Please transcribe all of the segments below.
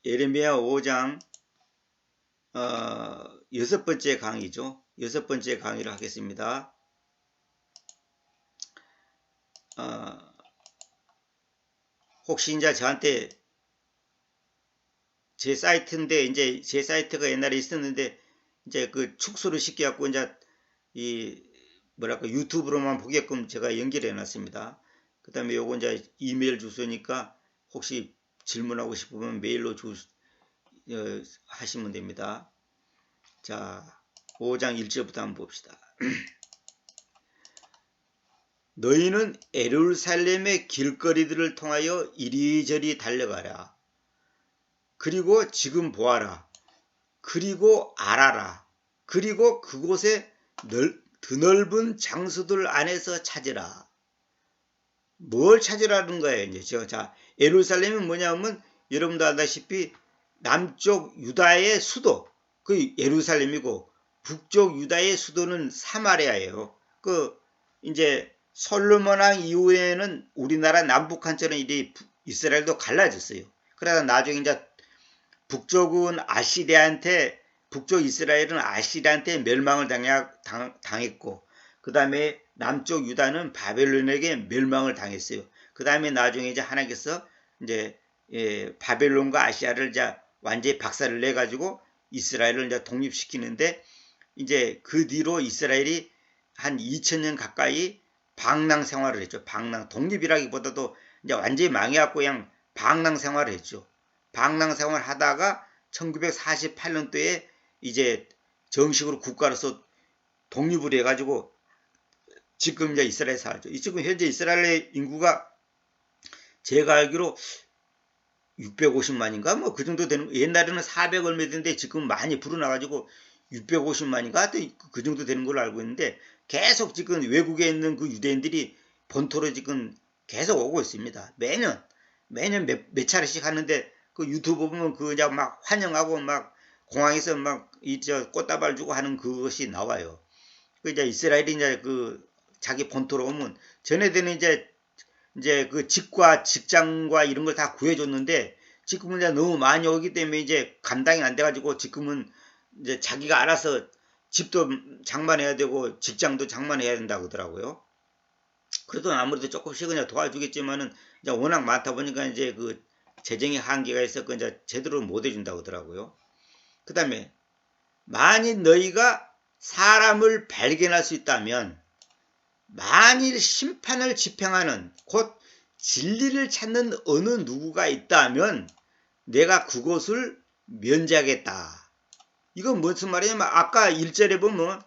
예레미야 5장 6번째 강의죠. 6번째 강의를 하겠습니다. 혹시 이제 저한테 제 사이트인데 이제 제 사이트가 옛날에 있었는데 이제 그 축소를 시켜갖고 이제 이 뭐랄까 유튜브로만 보게끔 제가 연결해 놨습니다. 그 다음에 요거 이제 이메일 주소니까 혹시 질문하고 싶으면 메일로 하시면 됩니다. 자, 5장 1절부터 한번 봅시다. 너희는 예루살렘의 길거리들을 통하여 이리저리 달려가라. 그리고 지금 보아라. 그리고 알아라. 그리고 그곳에 드넓은 장소들 안에서 찾으라. 뭘 찾으라는 거예요? 이제 자, 예루살렘은 뭐냐면 여러분도 알다시피 남쪽 유다의 수도 그 예루살렘이고 북쪽 유다의 수도는 사마리아예요. 그 이제 솔로몬 왕 이후에는 우리나라 남북한처럼 이리 이스라엘도 갈라졌어요. 그러다 나중에 이제 북쪽은 북쪽 이스라엘은 아시리아한테 멸망을 당했고, 그 다음에 남쪽 유다는 바벨론에게 멸망을 당했어요. 그 다음에 나중에 이제 하나님께서 이제 바벨론과 아시아를 이제 완전히 박살을 내가지고 이스라엘을 이제 독립시키는데, 이제 그 뒤로 이스라엘이 한 2000년 가까이 방랑 생활을 했죠. 독립이라기보다도 이제 완전히 망해갖고 그냥 방랑 생활을 했죠. 방랑 생활을 하다가 1948년도에 이제 정식으로 국가로서 독립을 해가지고 지금 이제 이스라엘에 살죠. 지금 현재 이스라엘의 인구가 제가 알기로 650만인가 뭐 그 정도 되는, 옛날에는 400 얼마 되는데 지금 많이 불어나가지고 650만인가 그 정도 되는 걸로 알고 있는데, 계속 지금 외국에 있는 그 유대인들이 본토로 지금 계속 오고 있습니다. 매년 몇 차례씩 하는데, 그 유튜브 보면 그저 막 환영하고 막 공항에서 막 꽃다발 주고 하는 그것이 나와요. 그 이제 이스라엘이 이제 그 자기 본토로 오면, 전에는 이제 그 집과 직장과 이런 걸 다 구해줬는데, 지금은 이제 너무 많이 오기 때문에 이제 감당이 안 돼가지고 지금은 이제 자기가 알아서 집도 장만해야 되고 직장도 장만해야 된다고 하더라고요. 그래도 아무래도 조금씩 그냥 도와주겠지만은 이제 워낙 많다 보니까 이제 그 재정의 한계가 있었고 이제 제대로 못 해준다고 하더라고요. 그 다음에 만일 너희가 사람을 발견할 수 있다면, 만일 심판을 집행하는 곧 진리를 찾는 어느 누구가 있다면 내가 그곳을 면제하겠다. 이건 무슨 말이냐면 아까 1절에 보면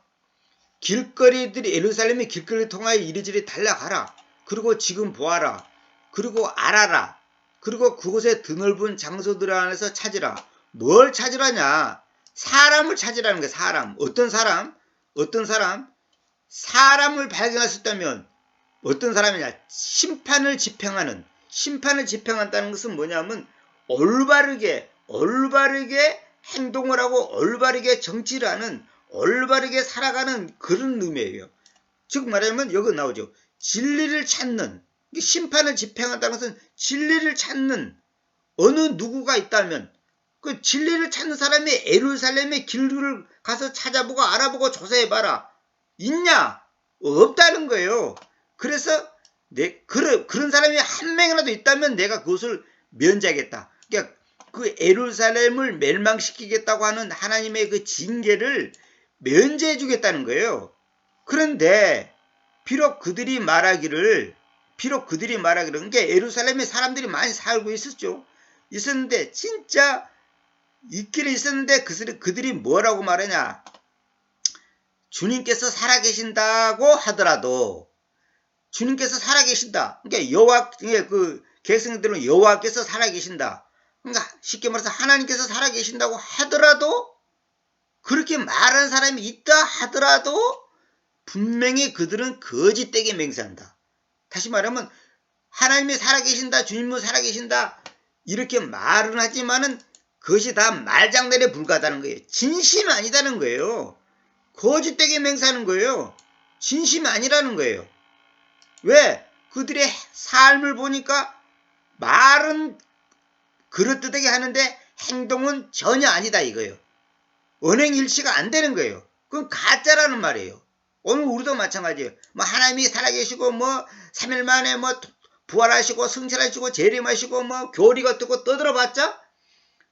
예루살렘의 길거리를 통하여 이리저리 달려가라. 그리고 지금 보아라. 그리고 알아라. 그리고 그곳에 드넓은 장소들 안에서 찾으라. 뭘 찾으라냐? 사람을 찾으라는 거야. 사람. 어떤 사람? 사람을 발견할 수 있다면 어떤 사람이냐? 심판을 집행한다는 것은 뭐냐면 올바르게 행동을 하고 올바르게 정치를 하는, 올바르게 살아가는 그런 의미예요. 즉 말하면 여기 나오죠. 진리를 찾는, 심판을 집행한다는 것은 진리를 찾는 어느 누구가 있다면, 그 진리를 찾는 사람이 예루살렘의 길을 가서 찾아보고 알아보고 조사해봐라. 있냐? 없다는 거예요. 그래서 그런 사람이 한 명이라도 있다면 내가 그것을 면제하겠다. 그러니까 그 예루살렘을 멸망시키겠다고 하는 하나님의 그 징계를 면제해 주겠다는 거예요. 그런데 비록 그들이 말하기를, 그러니까 예루살렘에 사람들이 많이 살고 있었는데 진짜 있기는 있었는데 그들이 뭐라고 말하냐? 주님께서 살아계신다고 하더라도, 주님께서 살아계신다. 그러니까 그 백성들은 여호와께서 살아계신다. 그러니까 쉽게 말해서 하나님께서 살아계신다고 하더라도, 그렇게 말하는 사람이 있다 하더라도 분명히 그들은 거짓되게 맹세한다. 다시 말하면 하나님이 살아계신다, 주님은 살아계신다 이렇게 말은 하지만은 그것이 다 말장난에 불과하다는 거예요. 진심이 아니다는 거예요. 거짓되게 맹세하는 거예요. 진심이 아니라는 거예요. 왜? 그들의 삶을 보니까 말은 그럴듯하게 하는데 행동은 전혀 아니다 이거예요. 언행일치가 안 되는 거예요. 그건 가짜라는 말이에요. 오늘 우리도 마찬가지예요. 뭐 하나님이 살아계시고 뭐 3일 만에 뭐 부활하시고 승천하시고 재림하시고 뭐 교리가 어떻고 떠들어봤자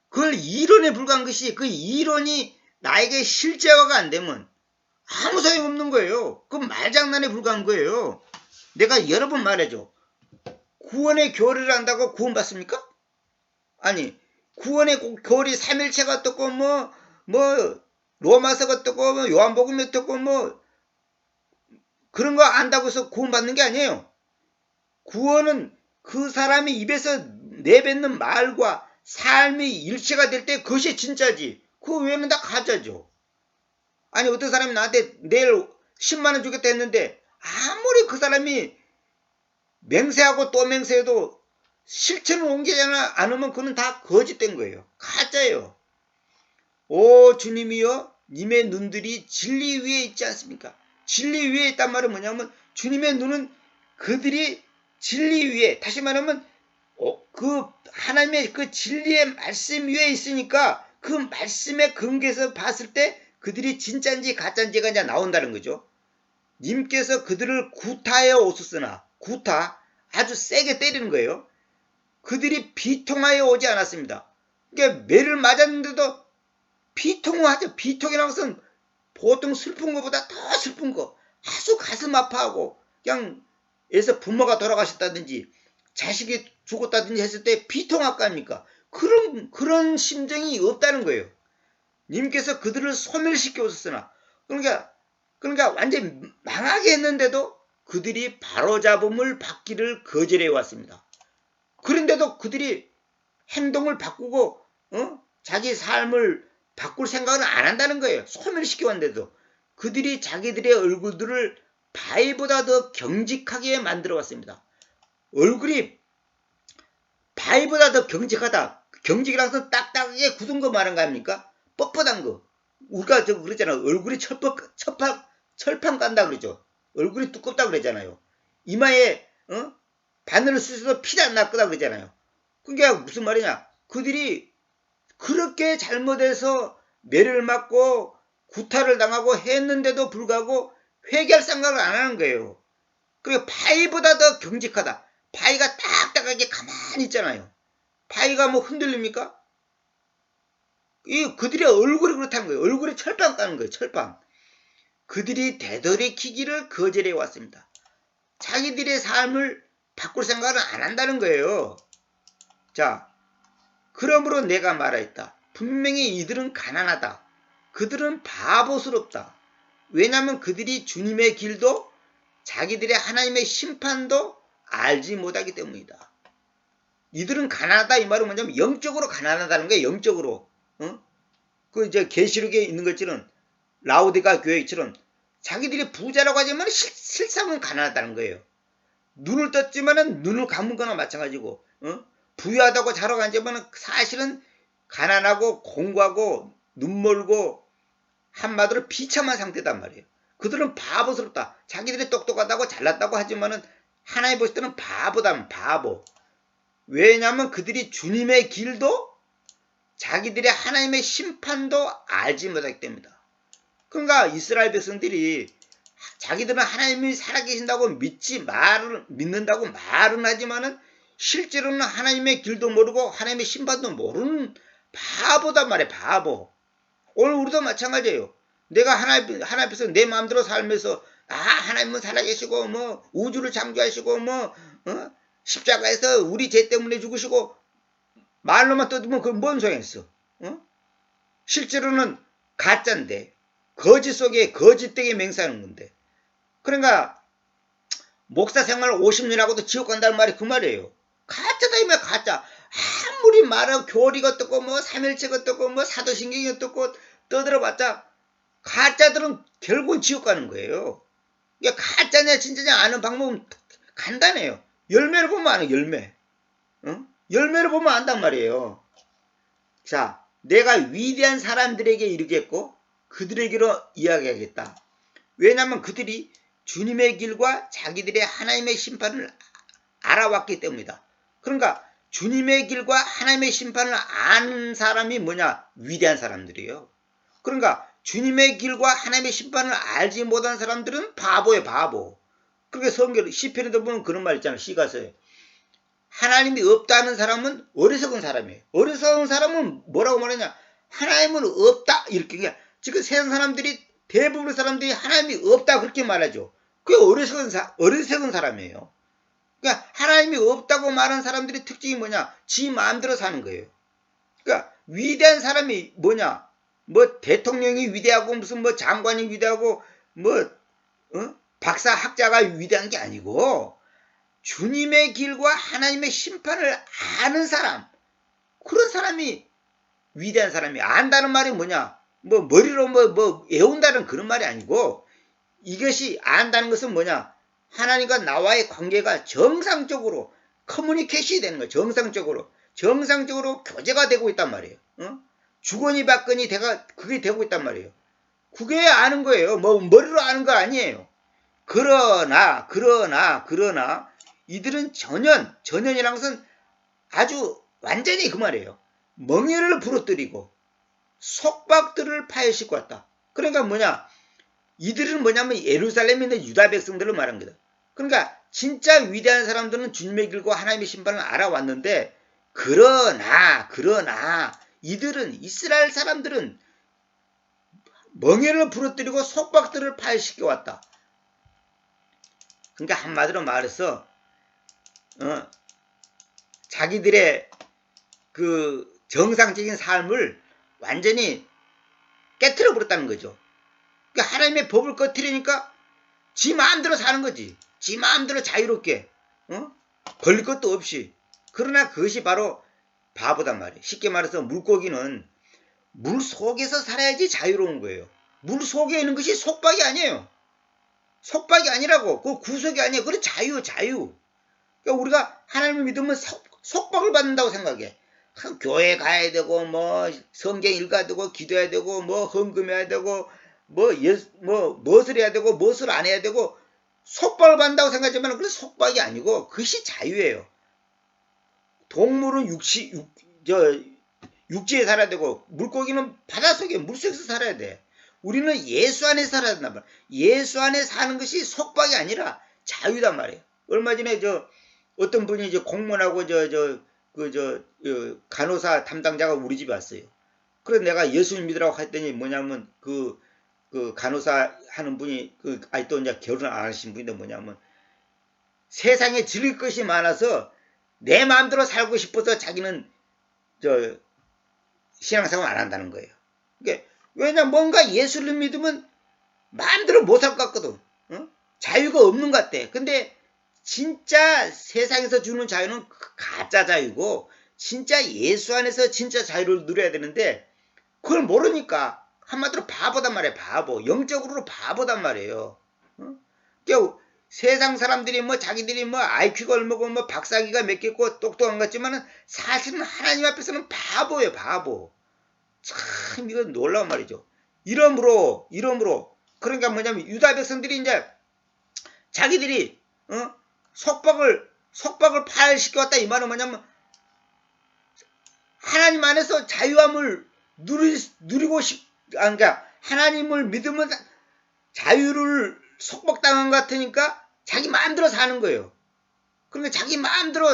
그걸 이론에 불과한 것이 그 이론이 나에게 실제화가 안 되면 아무 소용없는 거예요. 그건 말장난에 불과한 거예요. 내가 여러 번 말해줘. 구원의 교리를 한다고 구원받습니까? 아니 구원의 교리 3일체가 어떻고 뭐 로마서가 어떻고 뭐 요한복음이 어떻고 뭐 그런 거 안다고 해서 구원받는 게 아니에요. 구원은 그 사람이 입에서 내뱉는 말과 삶이 일치가 될 때 그것이 진짜지. 그 외에는 다 가짜죠. 아니 어떤 사람이 나한테 내일 10만 원 주겠다 했는데 아무리 그 사람이 맹세하고 또 맹세해도 실천을 옮기지 않으면 그건 다 거짓된 거예요. 가짜예요. 오 주님이여 님의 눈들이 진리 위에 있지 않습니까? 진리 위에 있단 말은 뭐냐면 주님의 눈은 그들이 진리 위에 다시 말하면 그 하나님의 그 진리의 말씀 위에 있으니까 그 말씀에 근거해서 봤을 때 그들이 진짜인지 가짜인지가 이제 나온다는 거죠. 님께서 그들을 구타하여 오셨으나 구타 아주 세게 때리는 거예요. 그들이 비통하여 오지 않았습니다. 그러니까 매를 맞았는데도 비통을 하죠. 비통이라는 것은 보통 슬픈 것보다 더 슬픈 거 아주 가슴 아파하고 그냥 에서 부모가 돌아가셨다든지 자식이 죽었다든지 했을 때 비통할 거 아닙니까? 그런 심정이 없다는 거예요. 님께서 그들을 소멸시켜 오셨으나 그러니까 완전히 망하게 했는데도 그들이 바로잡음을 받기를 거절해 왔습니다. 그런데도 그들이 행동을 바꾸고 자기 삶을 바꿀 생각은 안 한다는 거예요. 소멸시켜 왔는데도 그들이 자기들의 얼굴들을 바위보다 더 경직하게 만들어 왔습니다. 얼굴이 바위보다 더 경직하다. 경직이라는 것은 딱딱하게 굳은 거 말한 거 아닙니까? 뻣뻣한 거. 우리가 그러잖아요. 얼굴이 철판 깐다 그러죠. 얼굴이 두껍다 그러잖아요. 이마에 바늘을 쑤셔도 피도 안 날 거다 그러잖아요. 그게 무슨 말이냐? 그들이 그렇게 잘못해서 매를 맞고 구타를 당하고 했는데도 불구하고 회개할 생각을 안 하는 거예요. 그리고 바위보다 더 경직하다. 바위가 딱딱하게 가만히 있잖아요. 바위가 뭐 흔들립니까? 그들의 얼굴이 그렇다는 거예요. 얼굴에 철판 까는 거예요. 철판. 그들이 되돌이키기를 거절해 왔습니다. 자기들의 삶을 바꿀 생각을 안 한다는 거예요. 자, 그러므로 내가 말하였다. 분명히 이들은 가난하다. 그들은 바보스럽다. 왜냐하면 그들이 주님의 길도 자기들의 하나님의 심판도 알지 못하기 때문이다. 이들은 가난하다 이 말은 뭐냐면 영적으로 가난하다는 거예요. 영적으로. 그 이제 계시록에 있는 것처럼 라오디가 교회처럼 자기들이 부자라고 하지만 실상은 가난하다는 거예요. 눈을 떴지만은 눈을 감은 거나 마찬가지고 부유하다고 자러 가지만 사실은 가난하고 공고하고 눈멀고 한마디로 비참한 상태단 말이에요. 그들은 바보스럽다. 자기들이 똑똑하다고 잘났다고 하지만은 하나님 보실 때는 바보다. 바보. 왜냐하면 그들이 주님의 길도 자기들의 하나님의 심판도 알지 못하기 때문이다. 그러니까 이스라엘 백성들이 자기들은 하나님이 살아계신다고 믿는다고 말은 하지만은 실제로는 하나님의 길도 모르고 하나님의 심판도 모르는 바보단 말이에요. 바보. 오늘 우리도 마찬가지예요. 내가 하나님 앞에서 내 마음대로 살면서 하나님은 살아계시고 뭐 우주를 창조하시고 뭐 십자가에서 우리 죄 때문에 죽으시고 말로만 떠들면 그건 뭔 소용이 있어. 실제로는 가짜인데 거짓 속에 거짓되게 맹세하는 건데. 그러니까 목사 생활 50년 하고도 지옥 간다는 말이 그 말이에요. 가짜다 이 말 가짜. 아무리 말하고 교리가 어떻고 뭐 삼일체가 어떻고 뭐 사도신경이 어떻고 떠들어봤자 가짜들은 결국은 지옥 가는 거예요. 그러니까 가짜냐 진짜냐 아는 방법은 간단해요. 열매를 보면 아는 열매. 열매를 보면 안단 말이에요. 자, 내가 위대한 사람들에게 이르겠고 그들에게로 이야기하겠다. 왜냐하면 그들이 주님의 길과 자기들의 하나님의 심판을 알아왔기 때문이다. 그러니까 주님의 길과 하나님의 심판을 아는 사람이 뭐냐? 위대한 사람들이에요. 그러니까 주님의 길과 하나님의 심판을 알지 못한 사람들은 바보예요, 바보. 그러니까 성경 시편에도 보면 그런 말 있잖아요. 시가서에. 하나님이 없다는 사람은 어리석은 사람이에요. 어리석은 사람은 뭐라고 말하냐? 하나님은 없다 이렇게. 그러니까 지금 세상 사람들이 대부분의 사람들이 하나님이 없다 그렇게 말하죠. 그게 어리석은 사람이에요. 그러니까 하나님이 없다고 말하는 사람들의 특징이 뭐냐? 지 마음대로 사는 거예요. 그러니까 위대한 사람이 뭐냐? 뭐 대통령이 위대하고 무슨 뭐 장관이 위대하고 뭐 박사 학자가 위대한 게 아니고 주님의 길과 하나님의 심판을 아는 사람, 그런 사람이 위대한 사람이. 안다는 말이 뭐냐? 뭐 머리로 뭐 외운다는 그런 말이 아니고, 이것이 안다는 것은 뭐냐? 하나님과 나와의 관계가 정상적으로 커뮤니케이션이 되는 거예요. 정상적으로 교제가 되고 있단 말이에요. 주거니 받거니 그게 되고 있단 말이에요. 그게 아는 거예요. 뭐 머리로 아는 거 아니에요. 그러나 이들은 전연이란 것은 아주 완전히 그 말이에요. 멍에를 부러뜨리고 속박들을 파헤치고 왔다. 그러니까 뭐냐? 이들은 뭐냐면 예루살렘에 있는 유다 백성들을 말한 거다. 그러니까 진짜 위대한 사람들은 주님의 길과 하나님의 심판을 알아왔는데, 그러나 이들은, 이스라엘 사람들은 멍에를 부러뜨리고 속박들을 파헤치고 왔다. 그러니까 한마디로 말해서 자기들의 그 정상적인 삶을 완전히 깨트려 버렸다는 거죠. 그러니까 하나님의 법을 꺼트리니까 지 마음대로 사는 거지. 지 마음대로 자유롭게, 걸릴 것도 없이. 그러나 그것이 바로 바보단 말이에요. 쉽게 말해서 물고기는 물 속에서 살아야지 자유로운 거예요. 물 속에 있는 것이 속박이 아니에요. 속박이 아니라고. 그 구속이 아니에요. 그래 자유. 그러니까 우리가 하나님을 믿으면 속박을 받는다고 생각해. 교회 가야 되고 뭐 성경 읽어야 되고 기도해야 되고 뭐 헌금해야 되고 무엇을 해야 되고 무엇을 안 해야 되고 속박을 받는다고 생각하지만 그건 속박이 아니고 그것이 자유예요. 동물은 육지에 살아야 되고 물고기는 바닷속에 물속에서 살아야 돼. 우리는 예수 안에 살아야 된단 말이야. 예수 안에 사는 것이 속박이 아니라 자유단 말이에요. 얼마 전에 어떤 분이 공무원하고 간호사 담당자가 우리 집에 왔어요. 그래서 내가 예수님 믿으라고 했더니 뭐냐면 그 간호사 하는 분이 아직도 이제 결혼 안 하신 분인데 뭐냐면 세상에 즐길 것이 많아서 내 마음대로 살고 싶어서 자기는 신앙생활 안 한다는 거예요. 그러니까 왜냐 뭔가 예수를 믿으면 마음대로 못 살 것 같거든. 자유가 없는 것 같아. 근데 진짜 세상에서 주는 자유는 가짜 자유고 진짜 예수 안에서 진짜 자유를 누려야 되는데 그걸 모르니까 한마디로 바보단 말이에요. 바보. 영적으로 바보단 말이에요. 그러니까 세상 사람들이 자기들이 IQ가 얼마고 박사기가 몇 개 있고 똑똑한 것 같지만은 사실은 하나님 앞에서는 바보예요. 바보. 참 이건 놀라운 말이죠. 이러므로 그러니까 뭐냐면 유다 백성들이 이제 자기들이 속박을 파열시켜왔다 이 말은 뭐냐면 하나님 안에서 자유함을 누리고 그러니까 하나님을 믿으면 자유를 속박당한 것 같으니까 자기 마음대로 사는 거예요. 그러니까 자기 마음대로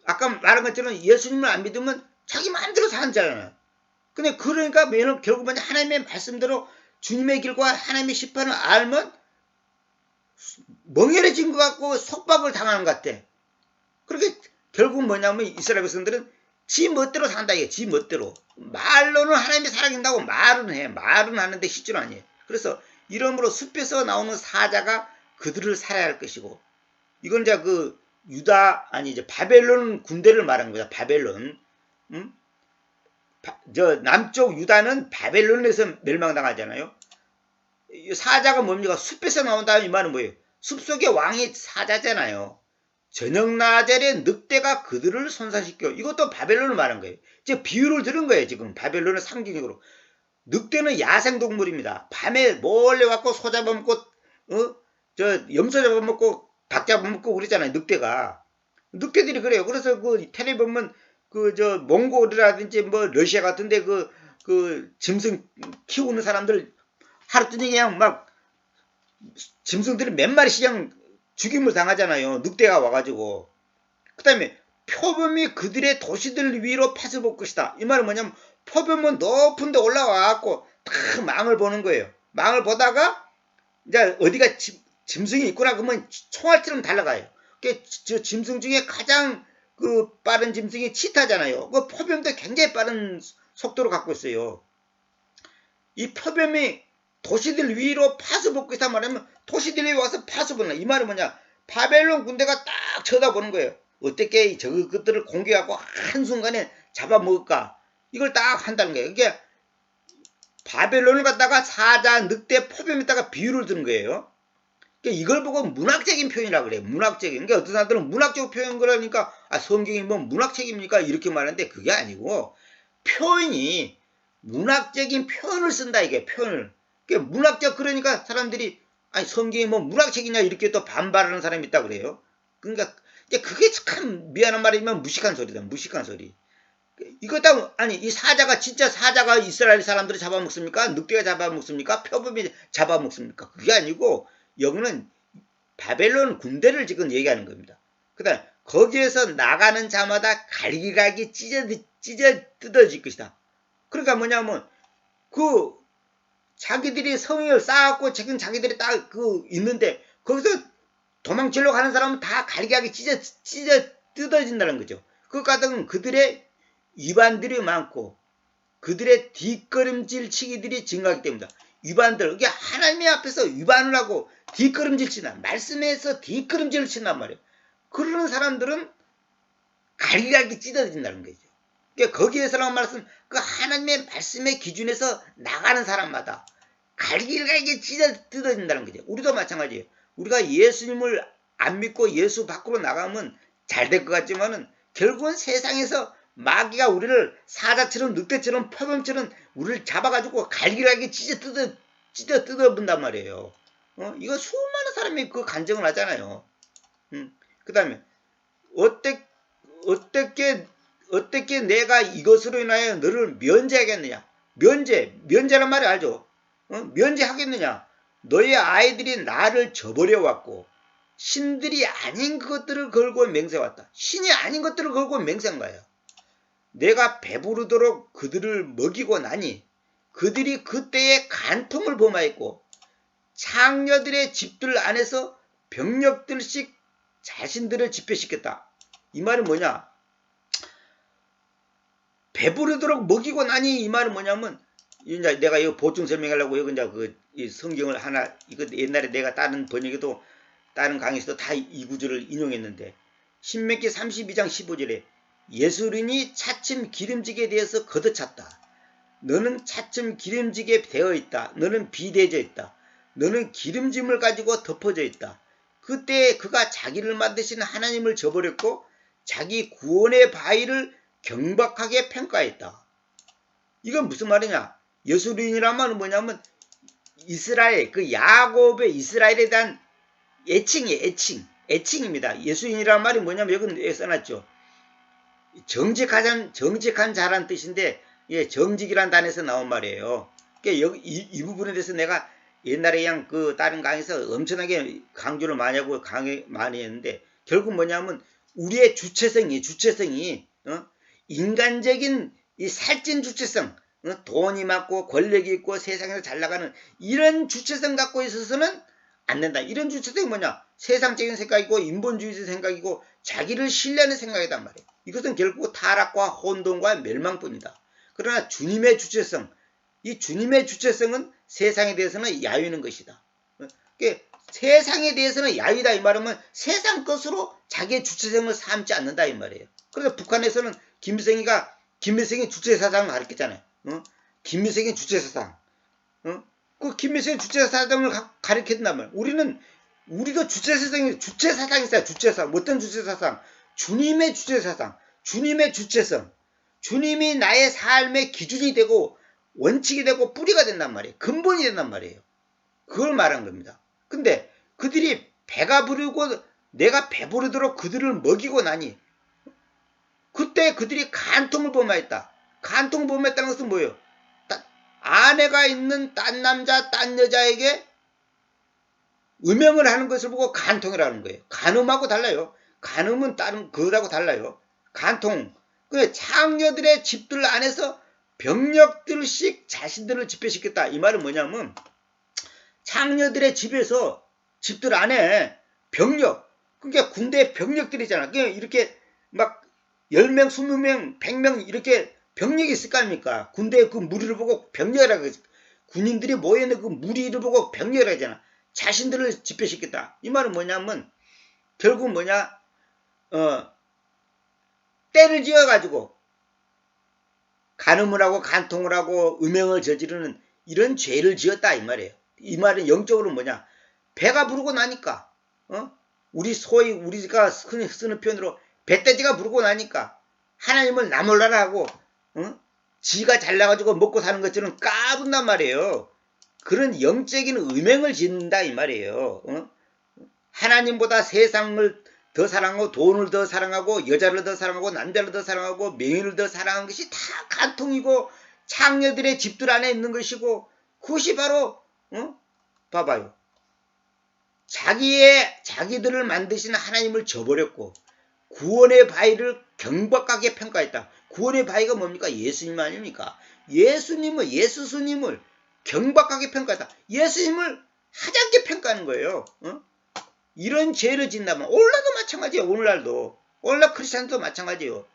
아까 말한 것처럼 예수님을 안 믿으면 자기 마음대로 사는 자잖아요. 근데 그러니까 결국은 하나님의 말씀대로 주님의 길과 하나님의 심판을 알면 멍해진 것 같고 속박을 당하는 것 같아. 그렇게 결국 뭐냐면 이스라엘 백성들은 지 멋대로 산다 이게. 지 멋대로. 말로는 하나님이 살아계신다고 말은 해. 말은 하는데 실제로 아니에요. 그래서 이러므로 숲에서 나오는 사자가 그들을 살아야 할 것이고, 이건 이제 이제 바벨론 군대를 말하는 거야. 바벨론. 남쪽 유다는 바벨론에서 멸망당하잖아요. 사자가 뭡니까? 숲에서 나온다는 이 말은 뭐예요? 숲속의 왕이 사자잖아요. 저녁 낮에 늑대가 그들을 손상시켜. 이것도 바벨론을 말한 거예요. 이제 비유를 들은 거예요. 지금 바벨론의 상징적으로. 늑대는 야생동물입니다. 밤에 몰래 와서 소 잡아먹고 염소 잡아먹고 닭 잡아먹고 그러잖아요. 늑대가. 늑대들이 그래요. 그래서 그 텔레비 보면 그 저 몽골이라든지 뭐 러시아 같은데 그 짐승 키우는 사람들 하루 종일 그냥 막 짐승들이 몇 마리씩 그냥 죽임을 당하잖아요. 늑대가 와가지고. 그 다음에 표범이 그들의 도시들 위로 파서볼 것이다. 이 말은 뭐냐면 표범은 높은 데 올라와갖고 다 망을 보는 거예요. 망을 보다가 이제 어디가 짐승이 있구나 그러면 총알처럼 달려가요. 저 짐승 중에 가장 그 빠른 짐승이 치타잖아요. 그 표범도 굉장히 빠른 속도를 갖고 있어요. 이 표범이 도시들 위로 파서벗고 있단 말이면 도시들 위에 와서 파서보는 이 말은 뭐냐? 바벨론 군대가 딱 쳐다보는 거예요. 어떻게 저것들을 공격하고 한순간에 잡아먹을까? 이걸 딱 한다는 거예요. 이게 바벨론을 갖다가 사자, 늑대, 표범에다가 비유를 드는 거예요. 그러니까 이걸 보고 문학적인 표현이라고 그래요. 문학적인. 그러니까 어떤 사람들은 문학적 표현 그러니까 성경이 뭐 문학책입니까? 이렇게 말하는데 그게 아니고 표현이 문학적인 표현을 쓴다 이게 표현을. 그러니까 문학적 그러니까 사람들이 성경이 뭐 문학책이냐 이렇게 또 반발하는 사람이 있다 그래요. 그러니까 그게 참 미안한 말이지만 무식한 소리다. 무식한 소리. 이거 다 이 사자가 진짜 사자가 이스라엘 사람들을 잡아먹습니까? 늑대가 잡아먹습니까? 표범이 잡아먹습니까? 그게 아니고 여기는 바벨론 군대를 지금 얘기하는 겁니다. 그 다음 거기에서 나가는 자마다 갈기갈기 찢어 뜯어질 것이다. 그러니까 뭐냐면 그 자기들이 성을 쌓았고 지금 자기들이 딱 있는데 거기서 도망치려고 하는 사람은 다 갈기갈기 찢어 뜯어진다는 거죠. 그 같은 그들의 위반들이 많고 그들의 뒷걸음질 치기들이 증가하기 때문이다. 위반들, 이게 하나님의 앞에서 위반을 하고 뒷걸음질 치나 말씀에서 뒷걸음질을 친단 말이에요. 그러는 사람들은 갈기갈기 찢어진다는 거죠. 그러니까 거기에서라고 말씀 그 하나님의 말씀의 기준에서 나가는 사람마다 갈기갈기 찢어진다는 거죠. 우리도 마찬가지예요. 우리가 예수님을 안 믿고 예수 밖으로 나가면 잘 될 것 같지만은 결국은 세상에서 마귀가 우리를 사자처럼 늑대처럼 표범처럼 우리를 잡아가지고 갈기갈기 찢어 뜯어본단 말이에요. 이거 수많은 사람이 그 간증을 하잖아요. 그 다음에 어떻게 내가 이것으로 인하여 너를 면제하겠느냐? 면제란 말이 알죠? 면제하겠느냐? 너의 아이들이 나를 저버려 왔고 신들이 아닌 것들을 걸고 맹세왔다. 신이 아닌 것들을 걸고 맹세한 거예요. 내가 배부르도록 그들을 먹이고 나니 그들이 그때의 간통을 범하였고 창녀들의 집들 안에서 병력들씩 자신들을 집회시켰다. 이 말은 뭐냐? 배부르도록 먹이고 나니 이 말은 뭐냐면 이제 내가 이거 보충 설명하려고 이거 이제 이 성경을 하나 이거 옛날에 내가 다른 번역에도 다른 강의에서도 다 이 구절을 인용했는데 신명기 32장 15절에 예수님이 차츰 기름지게 되어서 걷어찼다. 너는 차츰 기름지게 되어 있다. 너는 비대져 있다. 너는 기름짐을 가지고 덮어져 있다. 그때 그가 자기를 만드신 하나님을 저버렸고 자기 구원의 바위를 경박하게 평가했다. 이건 무슨 말이냐? 예수님이란 말은 뭐냐면 이스라엘, 그 야곱의 이스라엘에 대한 애칭이에요. 애칭입니다. 예수님이란 말이 뭐냐면 여기 써놨죠. 정직한 자란 뜻인데 정직이란 단에서 나온 말이에요. 그러니까 여기 이 부분에 대해서 내가 옛날에 그냥 그 다른 강의에서 엄청나게 강조를 많이 하고 강의 많이 했는데 결국 뭐냐면 우리의 주체성이 인간적인 이 살찐 주체성, 돈이 많고 권력이 있고 세상에서 잘 나가는 이런 주체성 갖고 있어서는 안 된다. 이런 주체성이 뭐냐? 세상적인 생각이고 인본주의 생각이고 자기를 신뢰하는 생각이단 말이에요. 이것은 결국 타락과 혼돈과 멸망뿐이다. 그러나 주님의 주체성, 이 주님의 주체성은 세상에 대해서는 야유는 것이다. 그러니까 세상에 대해서는 야유다 이 말이면 세상 것으로 자기의 주체성을 삼지 않는다 이 말이에요. 그래서 북한에서는 김일성이 주체사상을 가르쳤잖아요. 김일성의 주체사상. 그 김일성의 주체사상을 가르쳤단 말이에요. 우리가 주체사상이 있어요. 주체사상. 어떤 주체사상? 주님의 주체사상. 주님의 주체성. 주님이 나의 삶의 기준이 되고 원칙이 되고 뿌리가 된단 말이에요. 근본이 된단 말이에요. 그걸 말한 겁니다. 근데 그들이 배가 부르고 내가 배부르도록 그들을 먹이고 나니 그때 그들이 간통을 범하였다. 간통을 범했다는 것은 뭐예요? 아내가 있는 딴 남자, 딴 여자에게 음행을 하는 것을 보고 간통이라는 거예요. 간음하고 달라요. 간음은 다른 그거하고 달라요. 간통. 그 창녀들의 집들 안에서 병력들씩 자신들을 집회시켰다. 이 말은 뭐냐면 창녀들의 집에서 집들 안에 병력, 그러니까 군대 병력들이잖아. 그러니까 이렇게 막 10명, 20명, 100명 이렇게 병력이 있을 거 아닙니까? 군대의 그 무리를 보고 병력이라고 하지. 군인들이 모여있는 그 무리를 보고 병력이라고 하잖아. 자신들을 집회시켰다. 이 말은 뭐냐면 결국 뭐냐? 때를 지어가지고 간음을 하고 간통을 하고 음행을 저지르는 이런 죄를 지었다 이 말이에요. 이 말은 영적으로 뭐냐? 배가 부르고 나니까 우리 소위 우리가 쓰는 표현으로 배돼지가 부르고 나니까 하나님을 나 몰라라 하고 지가 잘나가지고 먹고 사는 것처럼 까분단 말이에요. 그런 영적인 음행을 짓는다 이 말이에요. 하나님보다 세상을 더 사랑하고 돈을 더 사랑하고 여자를 더 사랑하고 남자를 더 사랑하고 명예를 더 사랑하는 것이 다 간통이고 창녀들의 집들 안에 있는 것이고 그것이 바로 봐봐요. 자기들을 만드신 하나님을 저버렸고 구원의 바위를 경박하게 평가했다. 구원의 바위가 뭡니까? 예수님 아닙니까? 예수님을 경박하게 평가했다. 예수님을 하찮게 평가하는 거예요. 이런 죄를 짓는다면 오늘날도 마찬가지예요. 오늘날 크리스찬도 마찬가지예요.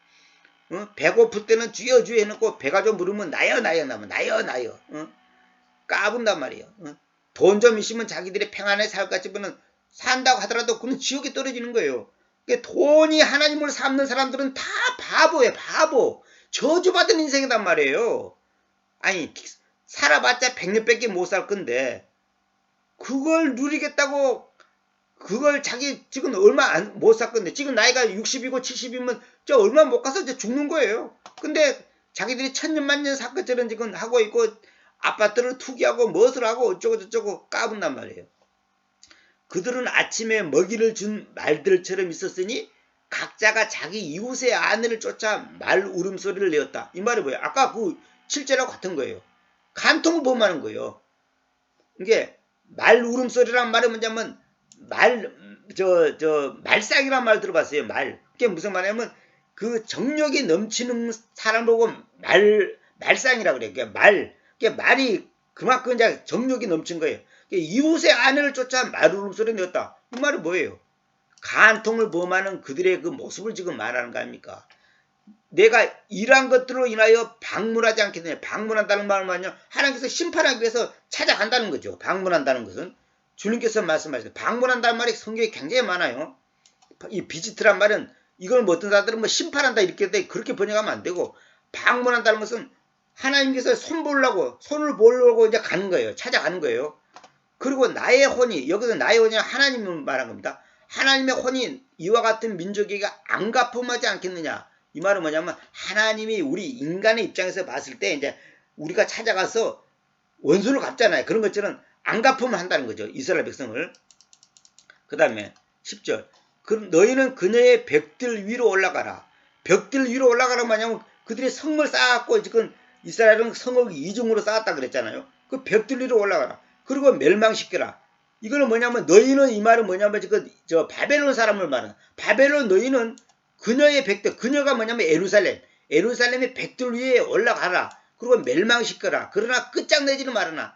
배고플 때는 주여 주여 해놓고 배가 좀 부르면 나여 나면 나여 까분단 말이에요. 돈 좀 있으면 자기들이 평안에 살까 싶으면 산다고 하더라도 그는 지옥에 떨어지는 거예요. 그러니까 돈이 하나님을 삼는 사람들은 다 바보예요. 바보. 저주받은 인생이란 말이에요. 아니 살아봤자 100년밖에 못 살 건데 그걸 누리겠다고 그걸 자기 지금 얼마 못 살 건데 지금 나이가 60이고 70이면 저 얼마 못 가서 이제 죽는 거예요. 근데 자기들이 천년만년 살 것처럼 지금 하고 있고 아파트를 투기하고 무엇을 하고 어쩌고 저쩌고 까분단 말이에요. 그들은 아침에 먹이를 준 말들처럼 있었으니 각자가 자기 이웃의 아내를 쫓아 말 울음소리를 내었다. 이 말이 뭐예요? 아까 그 7절하고 같은 거예요. 간통을 범하는 거예요. 이게 말 울음소리란 말은 뭐냐면 말상이란 말 들어봤어요. 말. 그게 무슨 말이냐면 그 정력이 넘치는 사람 보고 말상이라고 그래요. 그게 말이 그만큼 이제 정력이 넘친 거예요. 이웃의 아내를 쫓아 말 울음소리 냈다. 이 말은 뭐예요? 간통을 범하는 그들의 그 모습을 지금 말하는 거 아닙니까? 내가 이러한 것들로 인하여 방문하지 않겠느냐. 방문한다는 말은 뭐냐? 하나님께서 심판하기 위해서 찾아간다는 거죠. 방문한다는 것은. 주님께서 말씀하셨어요. 방문한다는 말이 성경에 굉장히 많아요. 이 비지트란 말은 이걸 뭐 어떤 사람들은 뭐 심판한다 이렇게 돼 그렇게 번역하면 안 되고 방문한다는 것은 하나님께서 손을 보려고 이제 가는 거예요. 찾아가는 거예요. 그리고 나의 혼이 여기서 나의 혼이 하나님을 말한 겁니다. 하나님의 혼이 이와 같은 민족에게 안가품하지 않겠느냐. 이 말은 뭐냐면 하나님이 우리 인간의 입장에서 봤을 때 이제 우리가 찾아가서 원수를 갚잖아요. 그런 것처럼 안가품을 한다는 거죠. 이스라엘 백성을. 그 다음에 10절. 너희는 그녀의 벽들 위로 올라가라. 벽들 위로 올라가라고 하냐면 그들이 성을 쌓았고 지금 이스라엘은 성을 이중으로 쌓았다 그랬잖아요. 그 벽들 위로 올라가라. 그리고 멸망시켜라. 이거는 뭐냐면 너희는 이 말은 뭐냐면 저 바벨론 사람을 말하는 바벨론 너희는 그녀의 백들 그녀가 뭐냐면 에루살렘의 백들 위에 올라가라. 그리고 멸망시켜라. 그러나 끝장내지는 말아라.